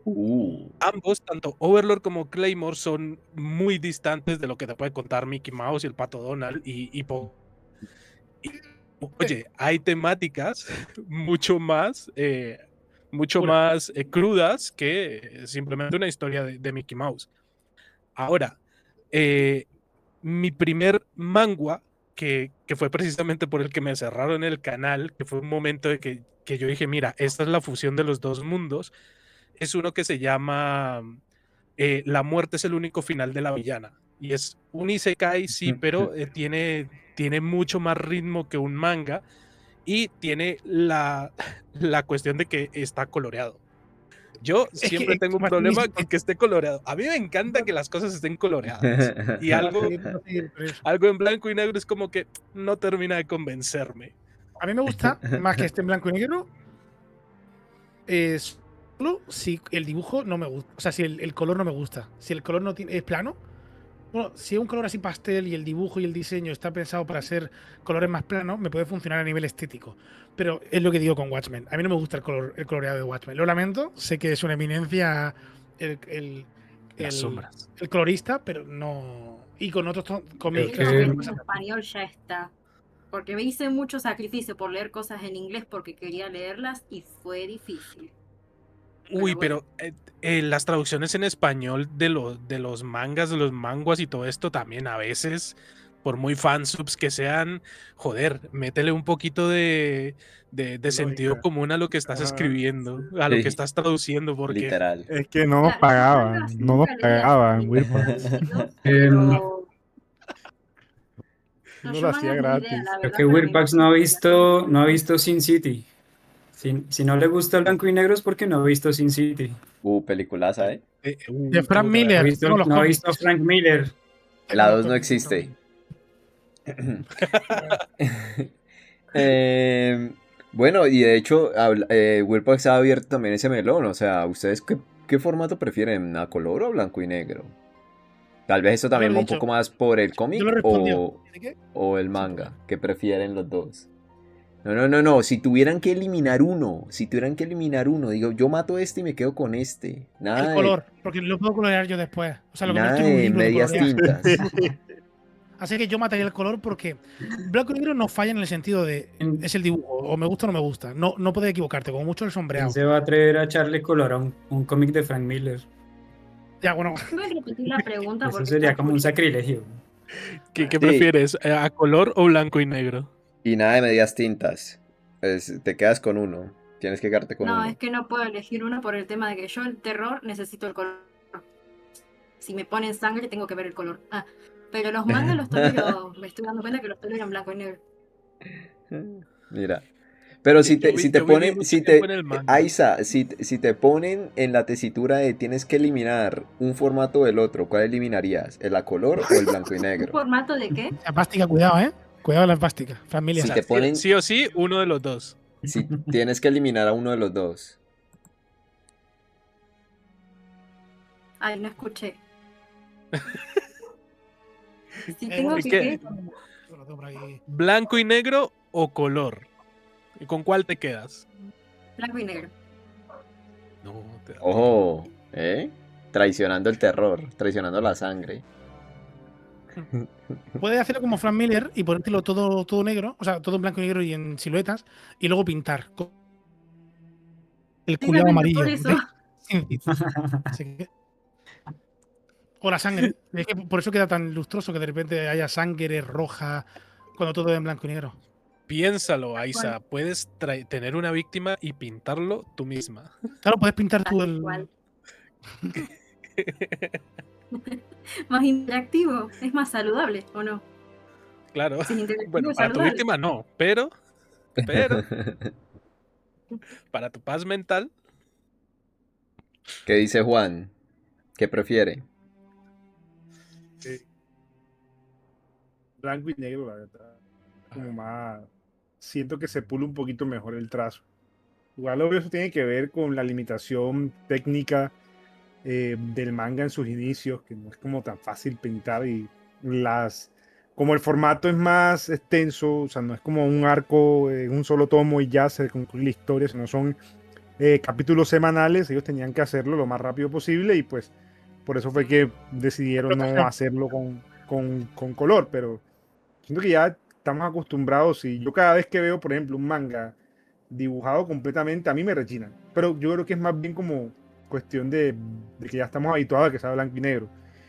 Uh. Ambos, tanto Overlord como Claymore, son muy distantes de lo que te puede contar Mickey Mouse y el Pato Donald y, oye, hay temáticas mucho más, Pura. crudas que simplemente una historia de Mickey Mouse. Ahora, eh, mi primer manga, que fue precisamente por el que me cerraron el canal, que fue un momento de que yo dije, mira, esta es la fusión de los dos mundos, es uno que se llama La muerte es el único final de la villana. Y es un isekai, sí, pero tiene mucho más ritmo que un manga, y tiene la cuestión de que está coloreado. Yo que siempre es tengo un más problema místico. con que esté coloreado. A mí me encanta que las cosas estén coloreadas. Y algo, Sí, no sé, pero eso. algo en blanco y negro es como que no termina de convencerme. A mí me gusta más que esté en blanco y negro. Solo si el dibujo no me gusta. O sea, si el color no me gusta. Si el color no tiene, es plano. Bueno, si es un color así pastel y el dibujo y el diseño está pensado para ser colores más planos, me puede funcionar a nivel estético. Pero es lo que digo con Watchmen. A mí no me gusta el coloreado de Watchmen. Lo lamento, sé que es una eminencia el, el, Las el- sombras. el colorista, pero no. Y con otros cómics Creo Digo clásicos que que no en pasa nada. español ya está. Porque me hice mucho sacrificio por leer cosas en inglés porque quería leerlas y fue difícil. Uy, Bueno, pero las traducciones en español de los mangas, de los manguas y todo esto también a veces, por muy fansubs que sean, joder, métele un poquito de sentido Lógica. común a lo que estás Ajá. escribiendo, a lo que Sí, estás traduciendo, porque literal. Es que no nos claro, yo pagaban, mangas no nos nunca leí así pagaban, Wirpas. traducidos, em, pero no, Uno yo lo hacía mangas ni idea, gratis. la creo verdad, que pero me Wirpax no imagino ha que la gente visto, no ha visto Sin City. Si no le gusta el blanco y negro es porque no ha visto Sin City. Peliculaza, ¿eh? De Frank tengo que No ha verla. Miller, visto, tengo los no ha visto a cómics. Frank Miller. Tengo La los 2 no cómics de Frank existe. Miller. Em, bueno, y de hecho, Willpox ha abierto también ese melón. O sea, ¿ustedes qué formato prefieren? ¿A color o blanco y negro? Tal vez eso Yo también lo he va un dicho, poco más por el yo lo cómic he respondido. ¿De qué? o el Sí, pues. manga, que prefieren los dos. No, no, no, no. Si tuvieran que eliminar uno, digo, yo mato este y me quedo con este. El color, porque lo puedo colorear yo después. O sea, lo Nada convierto en un de libro de medias colorear. tintas. Así que yo mataría el color porque blanco y negro no falla en el sentido de ¿Quién, es el dibujo, o me gusta o no me gusta. No, no puedes equivocarte, como mucho el quién sombreado. se va a atrever a echarle color a un cómic de Frank Miller? Ya, bueno, pueden repetir la pregunta Eso porque no sería como un escuché. sacrilegio. ¿Qué Sí, prefieres? ¿A color o blanco y negro? y nada de medias tintas. Te quedas con uno. Tienes que quedarte con No, uno. es que no puedo elegir uno por el tema de que yo el terror necesito el color. Si me ponen sangre tengo que ver el color. Ah, pero los mangas los tolero, me estoy dando cuenta que los tolero en blanco y negro. Mira. Pero si te Yo viví ponen, mucho si tiempo en te, el manga. Aiza, si te ponen en la tesitura de tienes que eliminar un formato del otro, ¿cuál eliminarías? ¿El a color o el blanco y ¿Un negro? formato de qué? la plástica, cuidado, Cuidado la plástica, O Si familia. sea, te ponen, sí o sí, uno de los dos. si tienes que eliminar a uno de los dos. Ay, no escuché. Si Bueno, tengo Es que que qué, lo tengo por aquí. blanco y negro o color. ¿Y con cuál te quedas? blanco y negro. No, te da terror. Ojo, ¿eh? Traicionando el terror, traicionando la sangre. Puedes hacerlo como Frank Miller y ponértelo todo negro, o sea, todo en blanco y negro y en siluetas, y luego pintar con el culeado Precisamente por amarillo. eso. Así que- o la sangre. Es que por eso queda tan lustroso que de repente haya sangre roja cuando todo es en blanco y negro. Piénsalo, Tal Aiza. cual, Puedes tener una víctima y pintarlo tú misma. Claro, puedes pintar tú tal el. cual. Más interactivo, es más saludable, ¿o no? Claro. Si es interactivo Bueno, es para tu saludable. víctima no, pero para tu paz mental, ¿Qué dice Juan? ¿Qué prefiere? Blanco y negro, la verdad. Como más. Siento que se pula un poquito mejor el trazo. Igual obvio eso tiene que ver con la limitación técnica del manga en sus inicios, que no es como tan fácil pintar y las. Como el formato es más extenso, o sea, no es como un arco en un solo tomo y ya se concluye la historia, sino son capítulos semanales, ellos tenían que hacerlo lo más rápido posible y pues por eso fue que decidieron no Explotación. hacerlo con color, pero siento que ya estamos acostumbrados y yo cada vez que veo, por ejemplo, un manga dibujado completamente, a mí me rechinan, pero yo creo que es más bien como cuestión de que ya estamos habituados a que sea blanco y negro.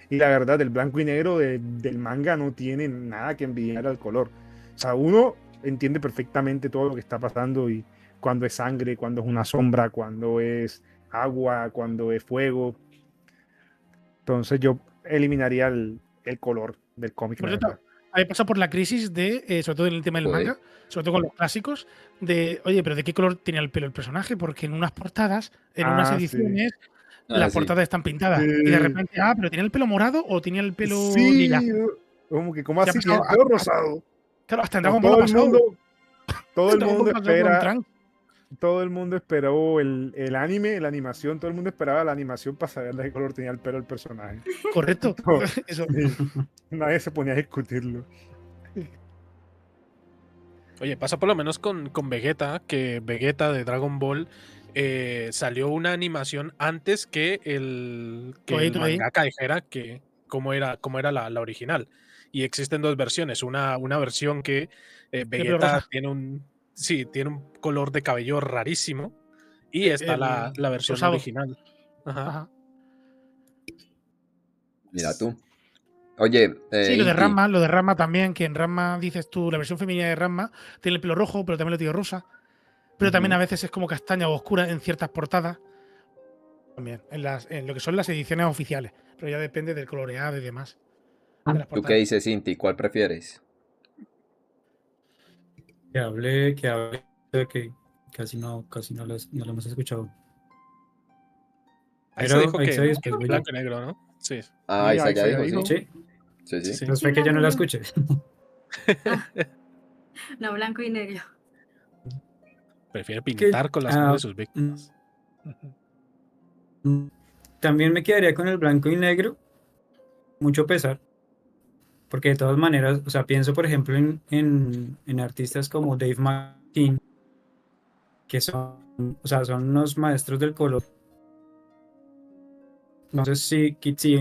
Y la verdad, el blanco y negro del manga no tiene nada que envidiar al color. O sea, uno entiende perfectamente todo lo que está pasando y cuando es sangre, cuando es una sombra, cuando es agua, cuando es fuego. Entonces yo eliminaría el color del cómic, Por la cierto, verdad. habéis pasado por la crisis de, sobre todo en el tema del Joder. manga, sobre todo con los clásicos, de, oye, pero ¿de qué color tenía el pelo el personaje? Porque en unas portadas, en unas Ah, sí. ediciones, Ah, las sí. portadas están pintadas. Sí. Y de repente, pero ¿tenía el pelo morado o tenía el pelo lila? Sí, como que, ¿cómo ¿Qué ha así? Tiene el pasado? pelo rosado. Claro, hasta en No, Dragon Ball ha pasado. todo el Dragon mundo Ball pasó con espera, Trunks. todo el mundo esperó el anime, la animación, todo el mundo esperaba la animación para saber de qué color tenía el pelo el personaje. Correcto. No, Eso. sí, nadie se ponía a discutirlo. Oye, pasa por lo menos con Vegeta, que Vegeta de Dragon Ball salió una animación antes que el Ahí. mangaka dijera que cómo era la original. Y existen dos versiones. Una versión que pelo Vegeta rosa. tiene un color de cabello rarísimo. Y está la versión rosado. original. Ajá. Ajá. Mira tú. Oye, Sí, lo de Inti, Ranma también, que en Ranma dices tú, la versión femenina de Ranma tiene el pelo rojo, pero también lo tiene rosa. Pero también a ujú. veces es como castaña o oscura en ciertas portadas. También, en lo que son las ediciones oficiales. Pero ya depende del coloreado y demás. De las ¿Tú qué portadas. dices, Inti? ¿Cuál prefieres? Que hable, que casi no lo hemos escuchado. Ahí se Pero dijo ahí que se después voy yo. blanco y negro, ¿no? Sí. Ah, Sí, esa ahí ya se dijo, dijo. sí. Sí, Sí, sí. Sí. entonces fue que yo no la escuché. No, blanco y negro. Prefiere Que, pintar con la sangre de sus víctimas. También me quedaría con el blanco y negro, mucho pesar, porque de todas maneras, o sea, pienso por ejemplo en artistas como Dave McKean, que son, o sea, son unos maestros del color. No sé si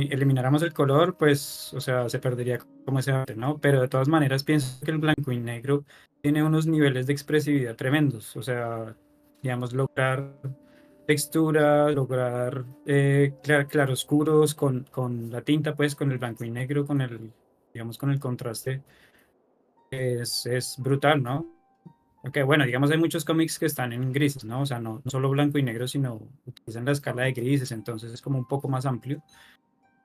elimináramos el color, pues, o sea, se perdería como ese arte, ¿no? Pero de todas maneras pienso que el blanco y negro tiene unos niveles de expresividad tremendos, o sea, digamos, lograr textura, lograr claroscuros con la tinta, pues, con el blanco y negro, digamos, con el contraste, es brutal, ¿no? Ok, bueno, digamos, hay muchos cómics que están en grises, ¿no? O sea, no solo blanco y negro, sino utilizan la escala de grises, entonces es como un poco más amplio.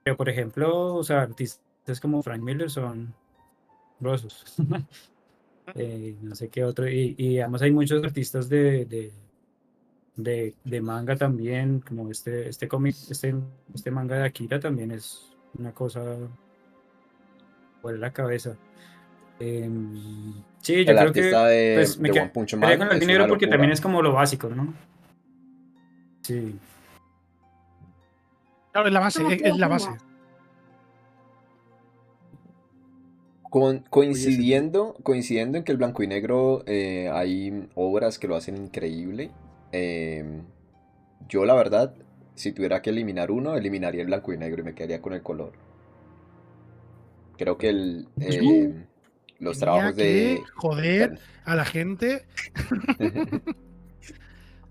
Pero, por ejemplo, o sea, artistas como Frank Miller son grosos. No sé qué otro. Y además hay muchos artistas de manga también, como este cómic, este manga de Akira también es una cosa por la cabeza. Sí, yo El creo que artista pues me de One Punch quedaría Man con el blanco y es una negro porque también locura. es como lo básico, ¿no? Sí. Claro, es la base, es la base. Con- Oye, sí. coincidiendo en que el blanco y negro hay obras que lo hacen increíble. Yo la verdad, si tuviera que eliminar uno, eliminaría el blanco y negro y me quedaría con el color. Creo que Yo los tenía trabajos que de... joder per- a la gente.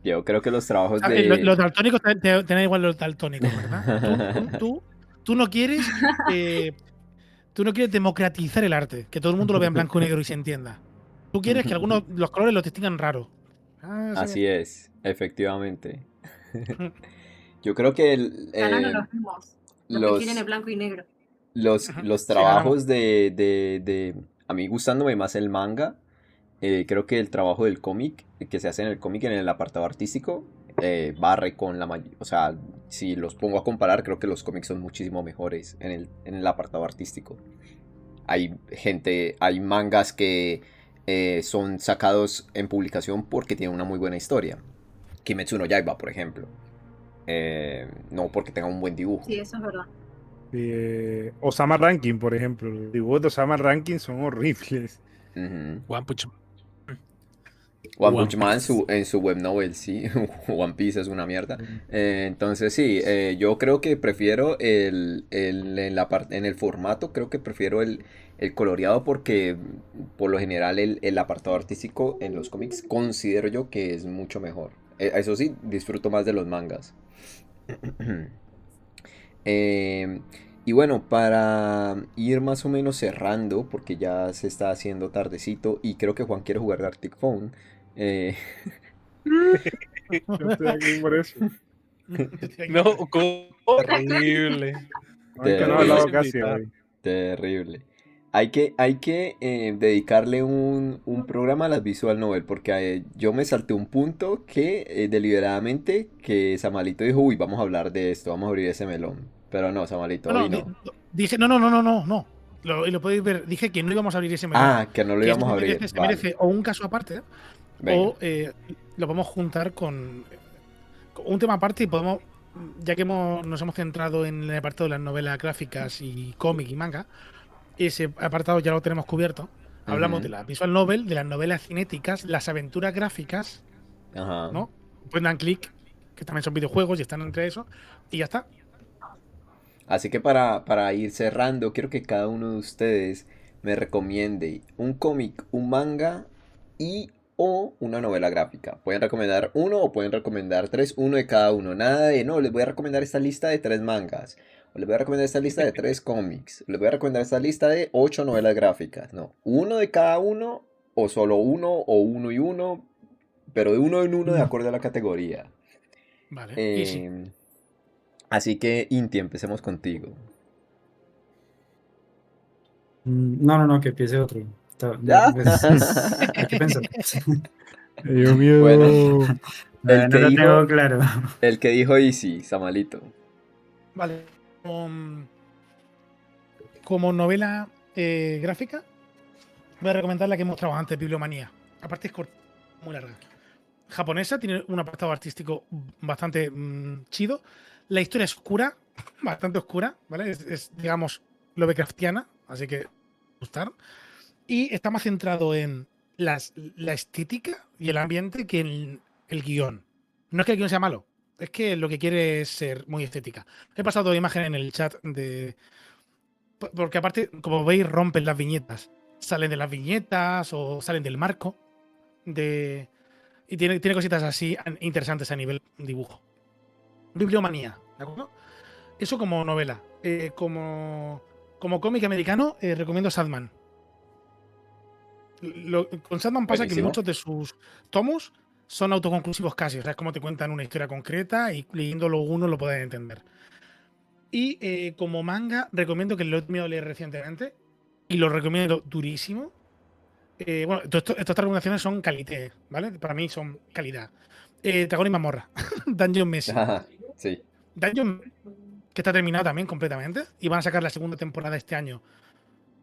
Yo creo que los trabajos Los de... daltónicos te dan igual los daltónicos, ¿verdad? Tú no quieres. Tú no quieres democratizar el arte, que todo el mundo lo vea en blanco y negro y se entienda. Tú quieres que algunos los colores los distingan raros. Así es, efectivamente. Yo creo que Ganando los mismos, los que quieren el los, blanco y negro. los Sí, ganamos. trabajos a mí gustándome más el manga, creo que el trabajo del cómic, que se hace en el cómic en el apartado artístico, barre con la mayoría. O sea, si los pongo a comparar, creo que los cómics son muchísimo mejores en el apartado artístico. Hay mangas que son sacados en publicación porque tienen una muy buena historia. Kimetsu no Yaiba, por ejemplo. No porque tenga un buen dibujo. Sí, eso es verdad. Osama Rankin, por ejemplo. Los dibujos de Osama Rankin son horribles. Ujú. One Punch One One Punch Man Piece. en su web novel, sí. One Piece es una mierda. Entonces, sí, yo creo que prefiero en el formato, creo que prefiero el coloreado porque por lo general el apartado artístico en los cómics considero yo que es mucho mejor. Eso sí, disfruto más de los mangas. Eh, y bueno, para ir más o menos cerrando, porque ya se está haciendo tardecito y creo que Juan quiere jugar Arctic Phone. eh, Yo estoy aquí por eso. No, horrible. No, es que no he terrible, hablado casi hoy. terrible. hay que dedicarle un programa a las visual novel, porque yo me salté un punto que deliberadamente que Samalito dijo, uy, vamos a hablar de esto, vamos a abrir ese melón. Pero no, Samalito, No, hoy no, no. dije, no. Lo podéis ver. Dije que no íbamos a abrir ese melón. Ah, que no lo Que eso íbamos a abrir. se Vale, merece o un caso aparte, venga. o lo podemos juntar con un tema aparte y podemos, ya que nos hemos centrado en el apartado de las novelas gráficas y cómic y manga, ese apartado ya lo tenemos cubierto. Hablamos de Ujú, la visual novel, de las novelas cinéticas, las aventuras gráficas, ajá. ¿no? Point and click, que también son videojuegos y están entre eso, y ya está. Así que para ir cerrando, quiero que cada uno de ustedes me recomiende un cómic, un manga y o una novela gráfica. Pueden recomendar uno o pueden recomendar tres, uno de cada uno. Nada de, no, les voy a recomendar esta lista de 3 mangas. O les voy a recomendar esta lista de 3 cómics. Les voy a recomendar esta lista de 8 novelas gráficas. No, uno de cada uno o solo uno o uno y uno, pero de uno en uno de acuerdo a la categoría. Vale, easy. Em, Así que, Inti, empecemos contigo. No, que empiece otro. ¿Ya? Pues, hay que pensar. Me dio Bueno, miedo. el No que lo tengo dijo, claro. el que dijo Easy, Samalito. Vale. Como novela gráfica, voy a recomendar la que he mostrado antes, Bibliomanía. Aparte es muy larga. Japonesa, tiene un apartado artístico bastante chido. La historia es oscura, bastante oscura, ¿vale? Digamos, Lovecraftiana, así que gustar. Y está más centrado en la estética y el ambiente que en el guión. No es que el guión sea malo, es que lo que quiere es ser muy estética. He pasado imagen en el chat porque aparte, como veis, rompen las viñetas. Salen de las viñetas o salen del marco. Y tiene cositas así interesantes a nivel dibujo. Bibliomanía, ¿de acuerdo? Eso como novela. Como cómic americano, recomiendo Sandman. Con Sandman pasa que Buenísimo. muchos de sus tomos son autoconclusivos casi. O sea, es como te cuentan una historia concreta y leyéndolo uno lo puedes entender. Y como manga, recomiendo que lo he terminado de leer recientemente y lo recomiendo durísimo. Bueno, estas recomendaciones son calité, ¿vale? Para mí son calidad. Dragón y Mazmorra. Dungeon Messi. Ajá, sí. Dungeon, que está terminado también completamente. Y van a sacar la segunda temporada este año.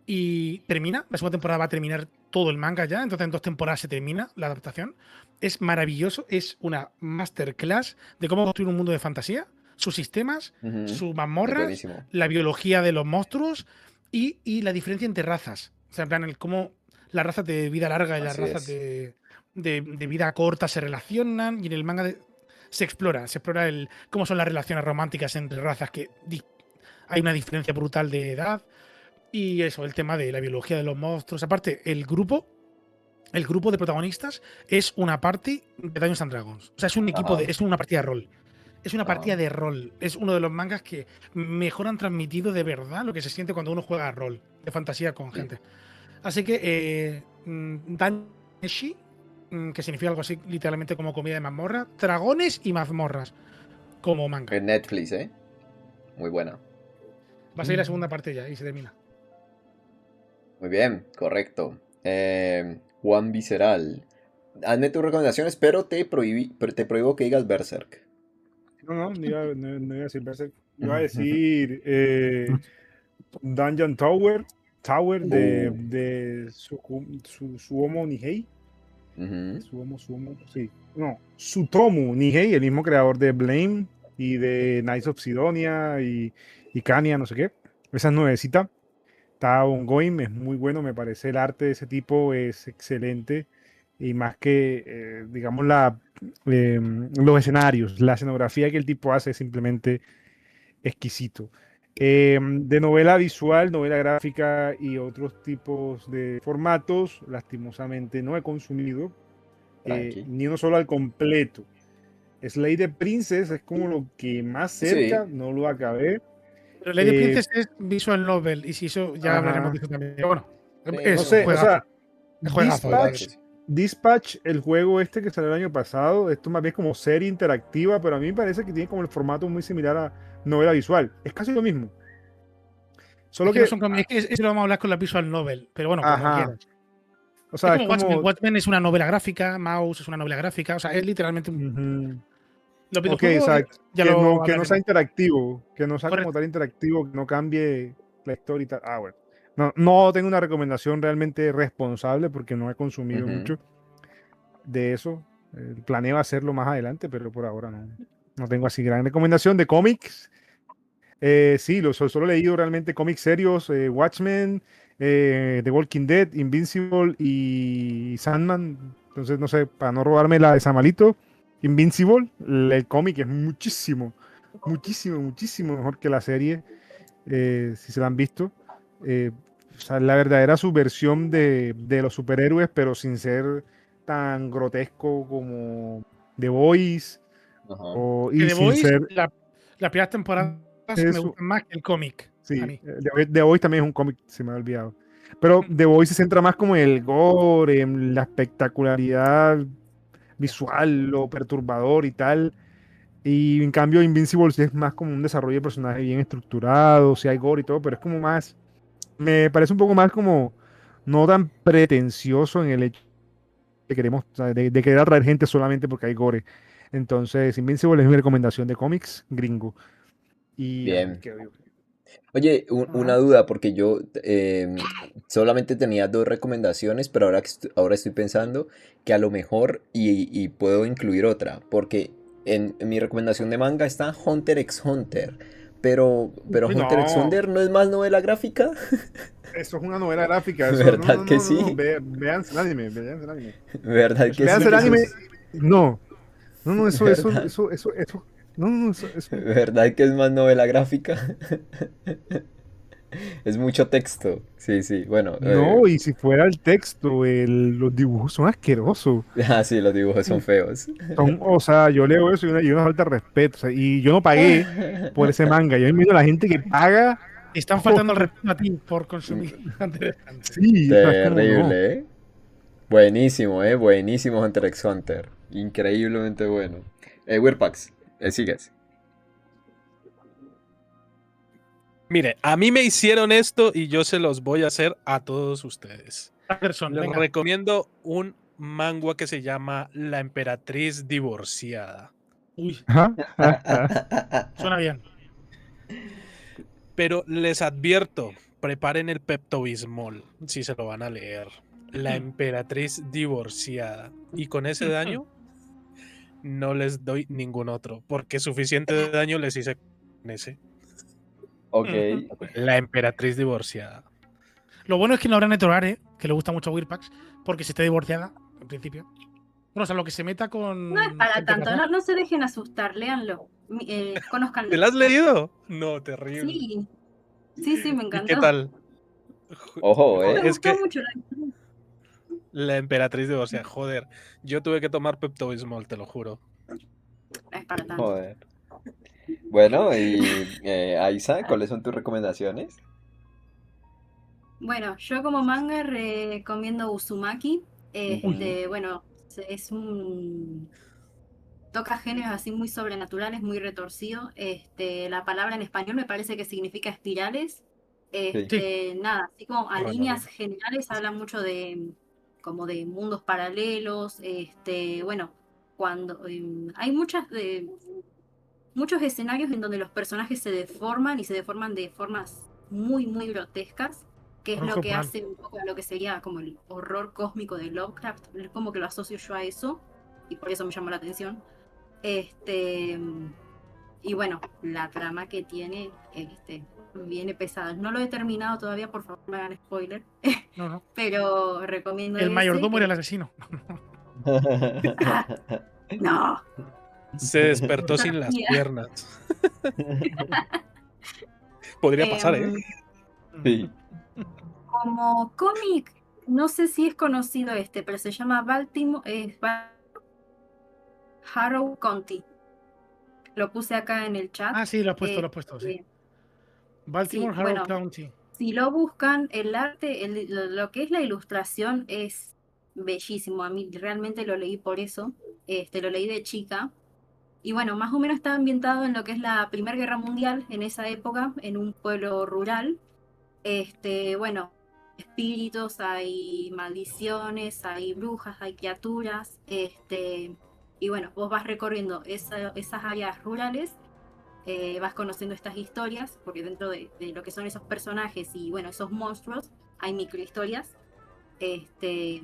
Y termina. La segunda temporada va a terminar todo el manga ya. Entonces en 2 temporadas se termina la adaptación. Es maravilloso. Es una masterclass de cómo construir un mundo de fantasía. Sus sistemas, Ujú, sus es mazmorras, buenísimo. la biología de los monstruos y la diferencia entre razas. O sea, en plan, cómo las razas de vida larga y las Así razas es. de vida corta se relacionan. Y en el manga se explora cómo son las relaciones románticas entre razas, que hay una diferencia brutal de edad. Y eso, el tema de la biología de los monstruos. Aparte, el grupo de protagonistas es una party de Dungeons and Dragons. O sea, es un equipo Ajá, es una partida de rol. Es una ajá. partida de rol. Es uno de los mangas que mejor han transmitido de verdad lo que se siente cuando uno juega a rol, de fantasía con Sí. gente. Así que Daneshi, que significa algo así literalmente como comida de mazmorra, dragones y mazmorras como manga. En Netflix, ¿eh? Muy buena. Va a salir la segunda parte ya y se termina. Muy bien, correcto. Juan Visceral. Hazme tus recomendaciones, pero te prohíbo que digas Berserk. No iba a decir Berserk. Iba a decir Dungeon Tower Uh, de Suomo Nihei. ujú. Suomo, sí. No, Sutomu Nihei, el mismo creador de Blame y de Knights of Sidonia y Kania, no sé qué. Esa es nuevecita. Está ongoing, es muy bueno, me parece el arte de ese tipo es excelente y más que, digamos, los escenarios, la escenografía que el tipo hace es simplemente exquisito. De novela visual, novela gráfica y otros tipos de formatos, lastimosamente no he consumido Tranqui. ni uno solo al completo. Slay the Princess es como lo que más cerca, Sí. no lo acabé. Pero Lady Eh, Princess es visual novel y si eso ya hablaremos de ajá, eso también. Pero bueno, Sí, no es un sé, o juegazo. sea, Es juegazo, Lady juegazo, Dispatch, Princess. sí. Dispatch, el juego este que salió el año pasado, esto más bien como serie interactiva, pero a mí me parece que tiene como el formato muy similar a novela visual. Es casi lo mismo. Solo Es que que, no son cómics, eso lo vamos a hablar con la visual novel, pero bueno, como ajá, quieras. o sea, Es es como Watchmen. como, Watchmen es una novela gráfica, Mouse es una novela gráfica, o sea, es literalmente ujú. los Ok, videojuegos ya lo que no sea hablaremos. interactivo, que no sea como Correcto. tal interactivo, que no cambie la historia y tal. Ah, bueno. No, no tengo una recomendación realmente responsable porque no he consumido Ujú. mucho de eso. Planeo hacerlo más adelante, pero por ahora no, no tengo así gran recomendación de cómics. Sí, solo he leído realmente cómics serios, Watchmen, The Walking Dead, Invincible y Sandman. Entonces, no sé, para no robarme la de Samalito, Invincible, el cómic es muchísimo, muchísimo, muchísimo mejor que la serie, si se la han visto. Eh, o sea, la verdadera subversión de los superhéroes, pero sin ser tan grotesco como The Boys, Ajá. Que y The sin Voice, ser las primeras temporadas me eso. gustan más que el cómic, a Sí, mí. The Voice también es un cómic, se me ha olvidado. Pero The Voice se centra más como en el gore, en la espectacularidad visual, lo perturbador y tal. Y en cambio Invincible sí es más como un desarrollo de personaje bien estructurado, sí hay gore y todo, pero es como más, me parece un poco más como no tan pretencioso en el hecho de queremos, o sea, de querer atraer gente solamente porque hay gore. Entonces, Invincible es mi recomendación de cómics gringo. Y ahí Bien. quedo yo. Oye, una Ajá. duda, porque yo solamente tenía dos recomendaciones, pero ahora estoy pensando que a lo mejor y puedo incluir otra, porque en mi recomendación de manga está Hunter x Hunter, pero Uy, Hunter x no. Hunter no es más novela gráfica, Eso es una novela gráfica, eso, no, ¿verdad no, que no, no, no, sí? véanse el anime, véanse el anime. ¿Verdad que Véanse sí? el Eso anime, es, no, no, no, ¿verdad? no, no, eso, ¿Verdad que es más novela gráfica? Es mucho texto. Sí, sí. Bueno, no, y si fuera el texto, los dibujos son asquerosos, sí, los dibujos son feos. son, o sea, yo leo eso y una falta de respeto, o sea, y yo no pagué por ese manga, yo imagino a la gente que paga Te están por, faltando el respeto a ti por consumir Hunter x Hunter. sí, o sea, es como no. Terrible, ¿eh? Buenísimo, ¿eh? Buenísimo Hunter x Hunter. Increíblemente bueno. Wirpax, sigues. Mire, a mí me hicieron esto y yo se los voy a hacer a todos ustedes. Anderson, Les venga. recomiendo un manga que se llama La Emperatriz Divorciada. Uy, Ajá. suena bien. Pero les advierto, preparen el Pepto-Bismol si se lo van a leer. La Emperatriz Divorciada. Y con ese daño no les doy ningún otro, porque suficiente daño les hice con ese. Ok. La Emperatriz Divorciada. Lo bueno es que no habrá Netorare, que le gusta mucho a Wirpax, porque si está divorciada, en principio. Bueno, o sea, lo que se meta con No es para gente tanto, casada. no se dejen asustar, léanlo, ¿Te conózcanlo. la has leído? No, terrible. Sí, sí, sí, me ¿Y qué encantó. tal? Ojo, Me ¿eh? Es gustó que mucho. la Emperatriz Divorciada, joder, yo tuve que tomar Pepto-Bismol, te lo juro. No es para tanto. Joder. Bueno, y Aiza, ¿cuáles son tus recomendaciones? Bueno, yo como manga recomiendo Uzumaki. Ujú. Bueno, es un toca géneros así muy sobrenaturales, muy retorcido. La palabra en español me parece que significa espirales. Sí. Sí, Nada, así como a Bueno, líneas generales habla mucho de como de mundos paralelos. Bueno, cuando hay muchos escenarios en donde los personajes se deforman y se deforman de formas muy, muy grotescas, que es horror lo que corporal. hace un poco a lo que sería como el horror cósmico de Lovecraft, como que lo asocio yo a eso, y por eso me llamó la atención. Este, y bueno, la trama que tiene, viene pesada. No lo he terminado todavía, por favor, no me hagan spoiler, No, no. pero recomiendo El ese. mayordomo era el asesino. ¡Ah! No, se despertó esa sin las mía. piernas. Podría pasar, ¿eh? Em, Sí. Como cómic, no sé si es conocido pero se llama Harrow County. Lo puse acá en el chat. Ah, sí, lo has puesto, sí. Eh, sí, Baltimore Harrow bueno, County. si lo buscan, el arte, lo que es la ilustración es bellísimo. A mí realmente lo leí por eso. Lo leí de chica. Y bueno, más o menos está ambientado en lo que es la Primera Guerra Mundial, en esa época, en un pueblo rural. Bueno, espíritus, hay maldiciones, hay brujas, hay criaturas, y bueno, vos vas recorriendo esas áreas rurales, vas conociendo estas historias, porque dentro de lo que son esos personajes y bueno, esos monstruos, hay microhistorias, este,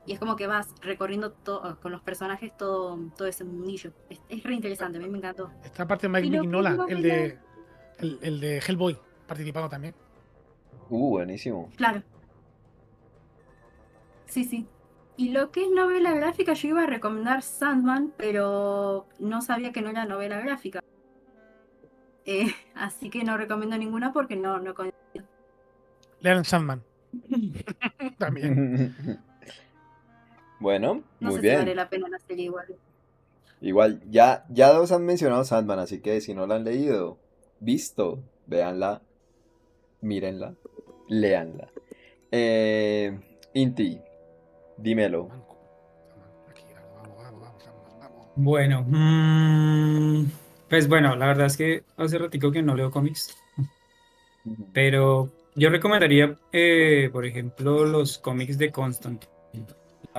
y es como que vas recorriendo con los personajes todo ese mundillo. Es re interesante, a mí me encantó. Esta parte de Mike Y lo que es Mignola, novela, el de Hellboy, participado también. Buenísimo. claro, sí, sí. Y lo que es novela gráfica, yo iba a recomendar Sandman, pero no sabía que no era novela gráfica. Así que no recomiendo ninguna porque no Leon Sandman, también. Bueno, no muy sé si vale bien. la pena la serie igual. Igual, ya dos han mencionado Sandman, así que si no la han leído, visto, véanla, mírenla, léanla. Inti, dímelo. Manco. Aquí, vamos, Sandman, vamos. Bueno, pues bueno, la verdad es que hace ratico que no leo cómics, pero yo recomendaría, por ejemplo, los cómics de Constantine.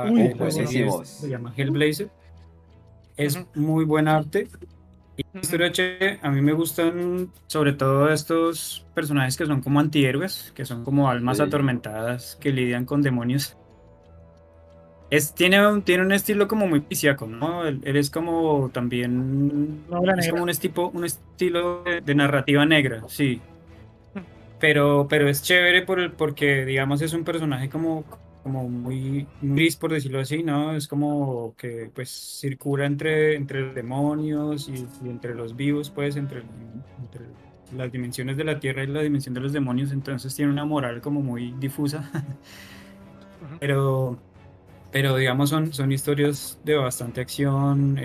Uy, La muy bueno. serie Buenísimos. se llama Hellblazer. Es Ujú, muy buen arte. Y la ujú. historia chévere, a mí me gustan sobre todo estos personajes que son como antihéroes, que son como almas Sí. atormentadas que lidian con demonios. Tiene un estilo como muy pisciaco, ¿no? Él es como también, Novela es como negra. un estilo de narrativa negra, sí. Pero es chévere porque, digamos, es un personaje como muy gris, por decirlo así, ¿no? Es como que, pues, circula entre los demonios y entre los vivos, pues, entre las dimensiones de la Tierra y la dimensión de los demonios, entonces tiene una moral como muy difusa, Ujú. pero, pero digamos, son historias de bastante acción,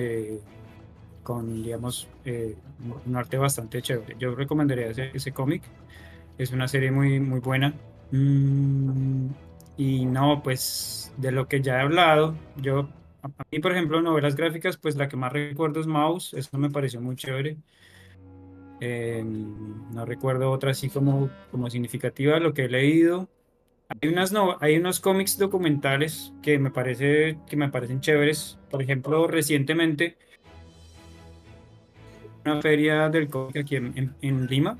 con, digamos, un arte bastante chévere. Yo recomendaría ese cómic. Es una serie muy buena. Mm, y no, pues de lo que ya he hablado, a mí, por ejemplo, novelas gráficas, pues la que más recuerdo es Mouse, eso me pareció muy chévere. No recuerdo otra así como significativa, lo que he leído. Hay unos cómics documentales que me parecen chéveres. Por ejemplo, recientemente, una feria del cómic aquí en Lima,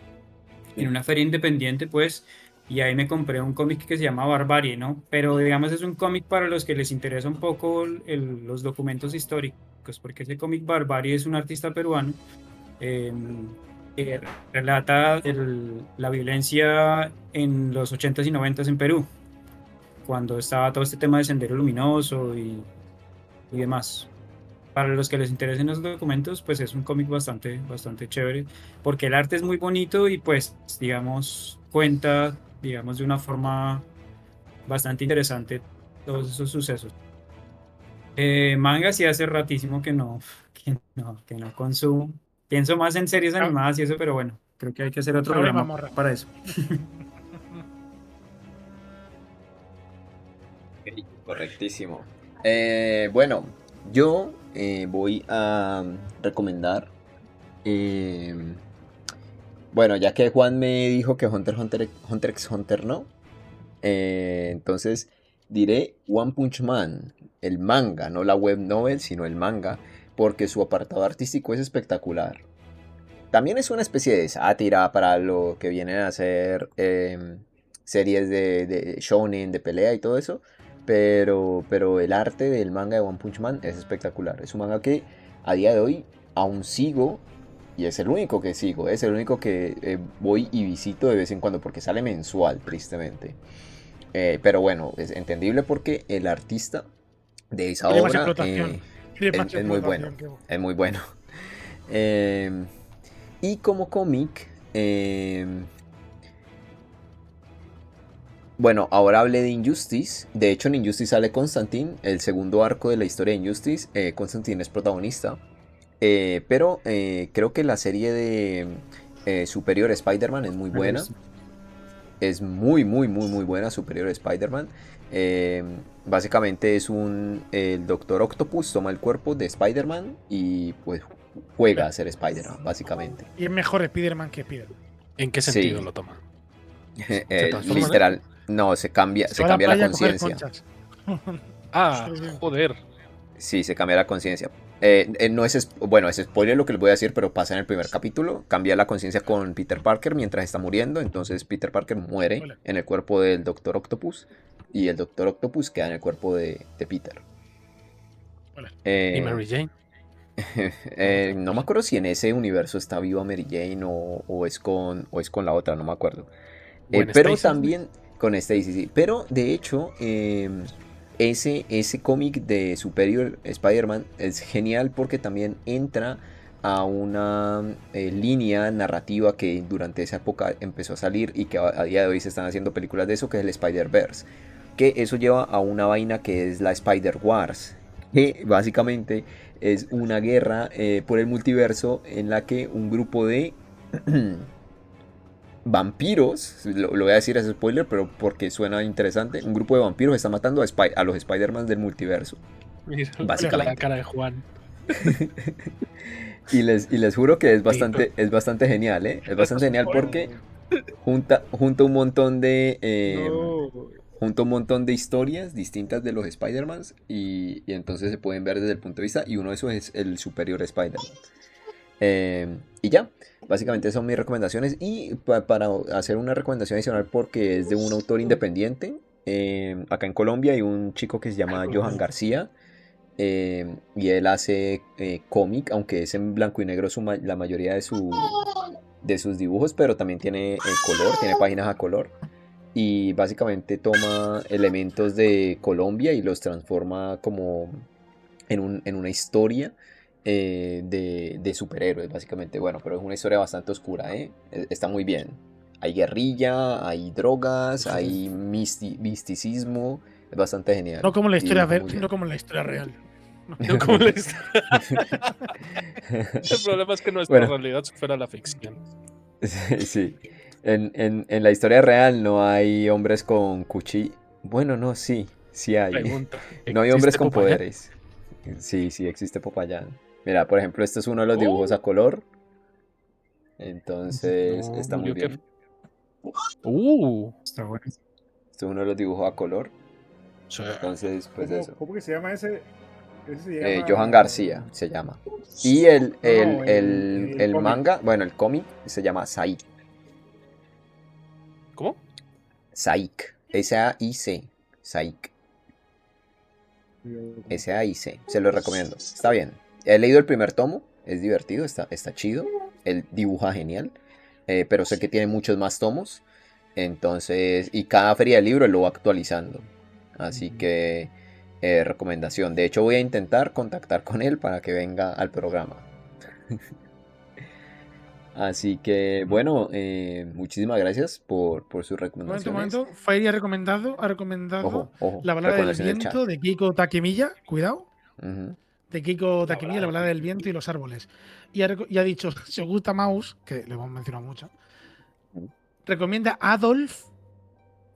en una feria independiente, pues, y ahí me compré un cómic que se llama Barbarie, ¿no? Pero digamos es un cómic para los que les interesa un poco los documentos históricos, porque ese cómic Barbarie es un artista peruano eh, que relata la violencia en los 80s y 90s en Perú, cuando estaba todo este tema de Sendero Luminoso y demás. Para los que les interesen los documentos, pues es un cómic bastante chévere, porque el arte es muy bonito y pues, digamos, cuenta, digamos, de una forma bastante interesante todos esos sucesos. Manga sí hace ratísimo que no consumo. Pienso más en series Ah, animadas y eso, pero bueno, creo que hay que hacer otro Sabrina programa Mamorra. para eso. Ok, correctísimo. Bueno, yo voy a recomendar. eh, bueno, ya que Juan me dijo que Hunter x Hunter no, entonces diré One Punch Man, el manga, no la web novel, sino el manga, porque su apartado artístico es espectacular. También es una especie de sátira para lo que vienen a ser series de shounen, de pelea y todo eso. Pero el arte del manga de One Punch Man es espectacular. Es un manga que a día de hoy aún sigo. Y es el único que sigo. Es el único que voy y visito de vez en cuando. Porque sale mensual, tristemente. Pero bueno, es entendible porque el artista de esa Tiene más obra explotación. Tiene más es muy bueno. explotación que... Es muy bueno. Eh, y como cómic, bueno, ahora hablé de Injustice. De hecho, en Injustice sale Constantine, el segundo arco de la historia de Injustice. Constantine es protagonista. Pero creo que la serie de Superior Spider-Man es muy Me lo he buena. visto. Es muy buena Superior Spider-Man. Eh, Básicamente es el Doctor Octopus toma el cuerpo de Spider-Man y pues juega a ser Spider-Man, básicamente. Y es mejor Spider-Man que Spider-Man. ¿En qué sentido Sí. lo toma? transforman, Literal, no, se cambia Se va a la la playa a coger conciencia. conchas. Ah, Sí, sí. joder. Sí, se cambia la conciencia. No es, bueno, es spoiler lo que les voy a decir, pero pasa en el primer capítulo. Cambia la conciencia con Peter Parker mientras está muriendo. Entonces Peter Parker muere Hola. en el cuerpo del Doctor Octopus. Y el Doctor Octopus queda en el cuerpo de Peter. Hola. ¿Y Eh, Mary Jane? no me acuerdo si en ese universo está viva Mary Jane o es con la otra, no me acuerdo. Gwen Pero Stacy. también con Stacy, sí. Pero de hecho, ese cómic de Superior Spider-Man es genial porque también entra a una línea narrativa que durante esa época empezó a salir y que a día de hoy se están haciendo películas de eso, que es el Spider-Verse. Que eso lleva a una vaina que es la Spider-Wars, que básicamente es una guerra por el multiverso en la que un grupo de vampiros, lo voy a decir as spoiler, pero porque suena interesante, un grupo de vampiros está matando a los Spider-Man del multiverso, Mira básicamente. la cara de Juan. Y les juro que Listo. es bastante genial, ¿eh? Es bastante genial porque junta un montón de... No. junta un montón de historias distintas de los Spider-Mans y entonces se pueden ver desde el punto de vista y uno de esos es el Superior Spider-Man. Y ya, básicamente son mis recomendaciones y para hacer una recomendación adicional porque es de un autor independiente, acá en Colombia hay un chico que se llama Johan García y él hace cómic, aunque es en blanco y negro la mayoría de sus dibujos, pero también tiene color, tiene páginas a color. Y básicamente toma elementos de Colombia y los transforma como en una historia de superhéroes, básicamente. Bueno, pero es una historia bastante oscura, ¿eh? Está muy bien. Hay guerrilla, hay drogas, hay misticismo. Es bastante genial. No como la y historia, dibuja muy bien. no como la historia real. No como la historia. El problema es que nuestra Bueno. realidad supera la ficción. Sí. En la historia real no hay hombres con cuchillo. Bueno, no, sí hay. Pregunta. No hay hombres ¿existe con Popayán? poderes. Sí, existe Popayán. Mira, por ejemplo, este es uno de los dibujos a color. Entonces, No, está muy yo qué- bien. Está bueno. Este es uno de los dibujos a color. Sí. Entonces, pues eso. ¿Cómo que se llama ese? Ese se llama... Johan García se llama. Y el cómic. manga, bueno, el cómic se llama Saik. ¿Cómo? Saik. S-A-I-C. Saik. S-A-I-C. Se lo recomiendo. Está bien. He leído el primer tomo. Es divertido. Está chido. Él dibuja genial. Pero sé que tiene muchos más tomos. Entonces, y cada feria de libro él lo va actualizando. Así que, recomendación. De hecho, voy a intentar contactar con él para que venga al programa. Así que, bueno, muchísimas gracias por sus Un recomendaciones. momento. Fairy ha recomendado Ojo, La balada del recomendación del chat. viento de Kiko Takemiya. Cuidado. Ujú. De Kiko Takemiya, la balada del viento y los árboles. Y ha dicho, si os gusta Mouse, que le hemos mencionado mucho, recomienda Adolf.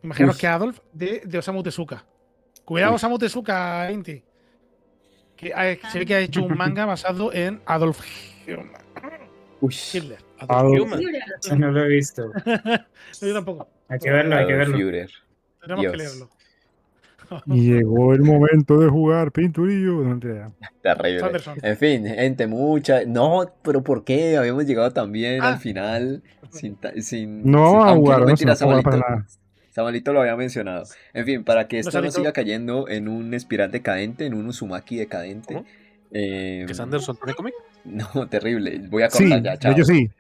Imaginaos Uy. que Adolf de Osamu Tezuka. Cuidado, Uy. Osamu Tezuka, Inti. Que se ve que ha hecho un manga basado en Adolf Uy. Hitler. Adolf Human. Eso no lo he visto. No, yo tampoco. Hay que verlo, hay que Adolf verlo. Führer. Tenemos que Dios. leerlo. Y llegó el momento de jugar pinturillo. No te Terrible. Sanderson. En fin, gente, mucha. No, pero ¿por qué? Habíamos llegado también al final. No, a aunque jugar, no no mentira, se va a jugar para nada. Samuelito lo había mencionado. En fin, para que esto no Samuelito. siga cayendo en un espiral decadente, en un Uzumaki decadente. ¿Cómo? ¿Que Sanderson tiene cómic? No, terrible. Voy a Sí, cortar ya, de chao. hecho sí.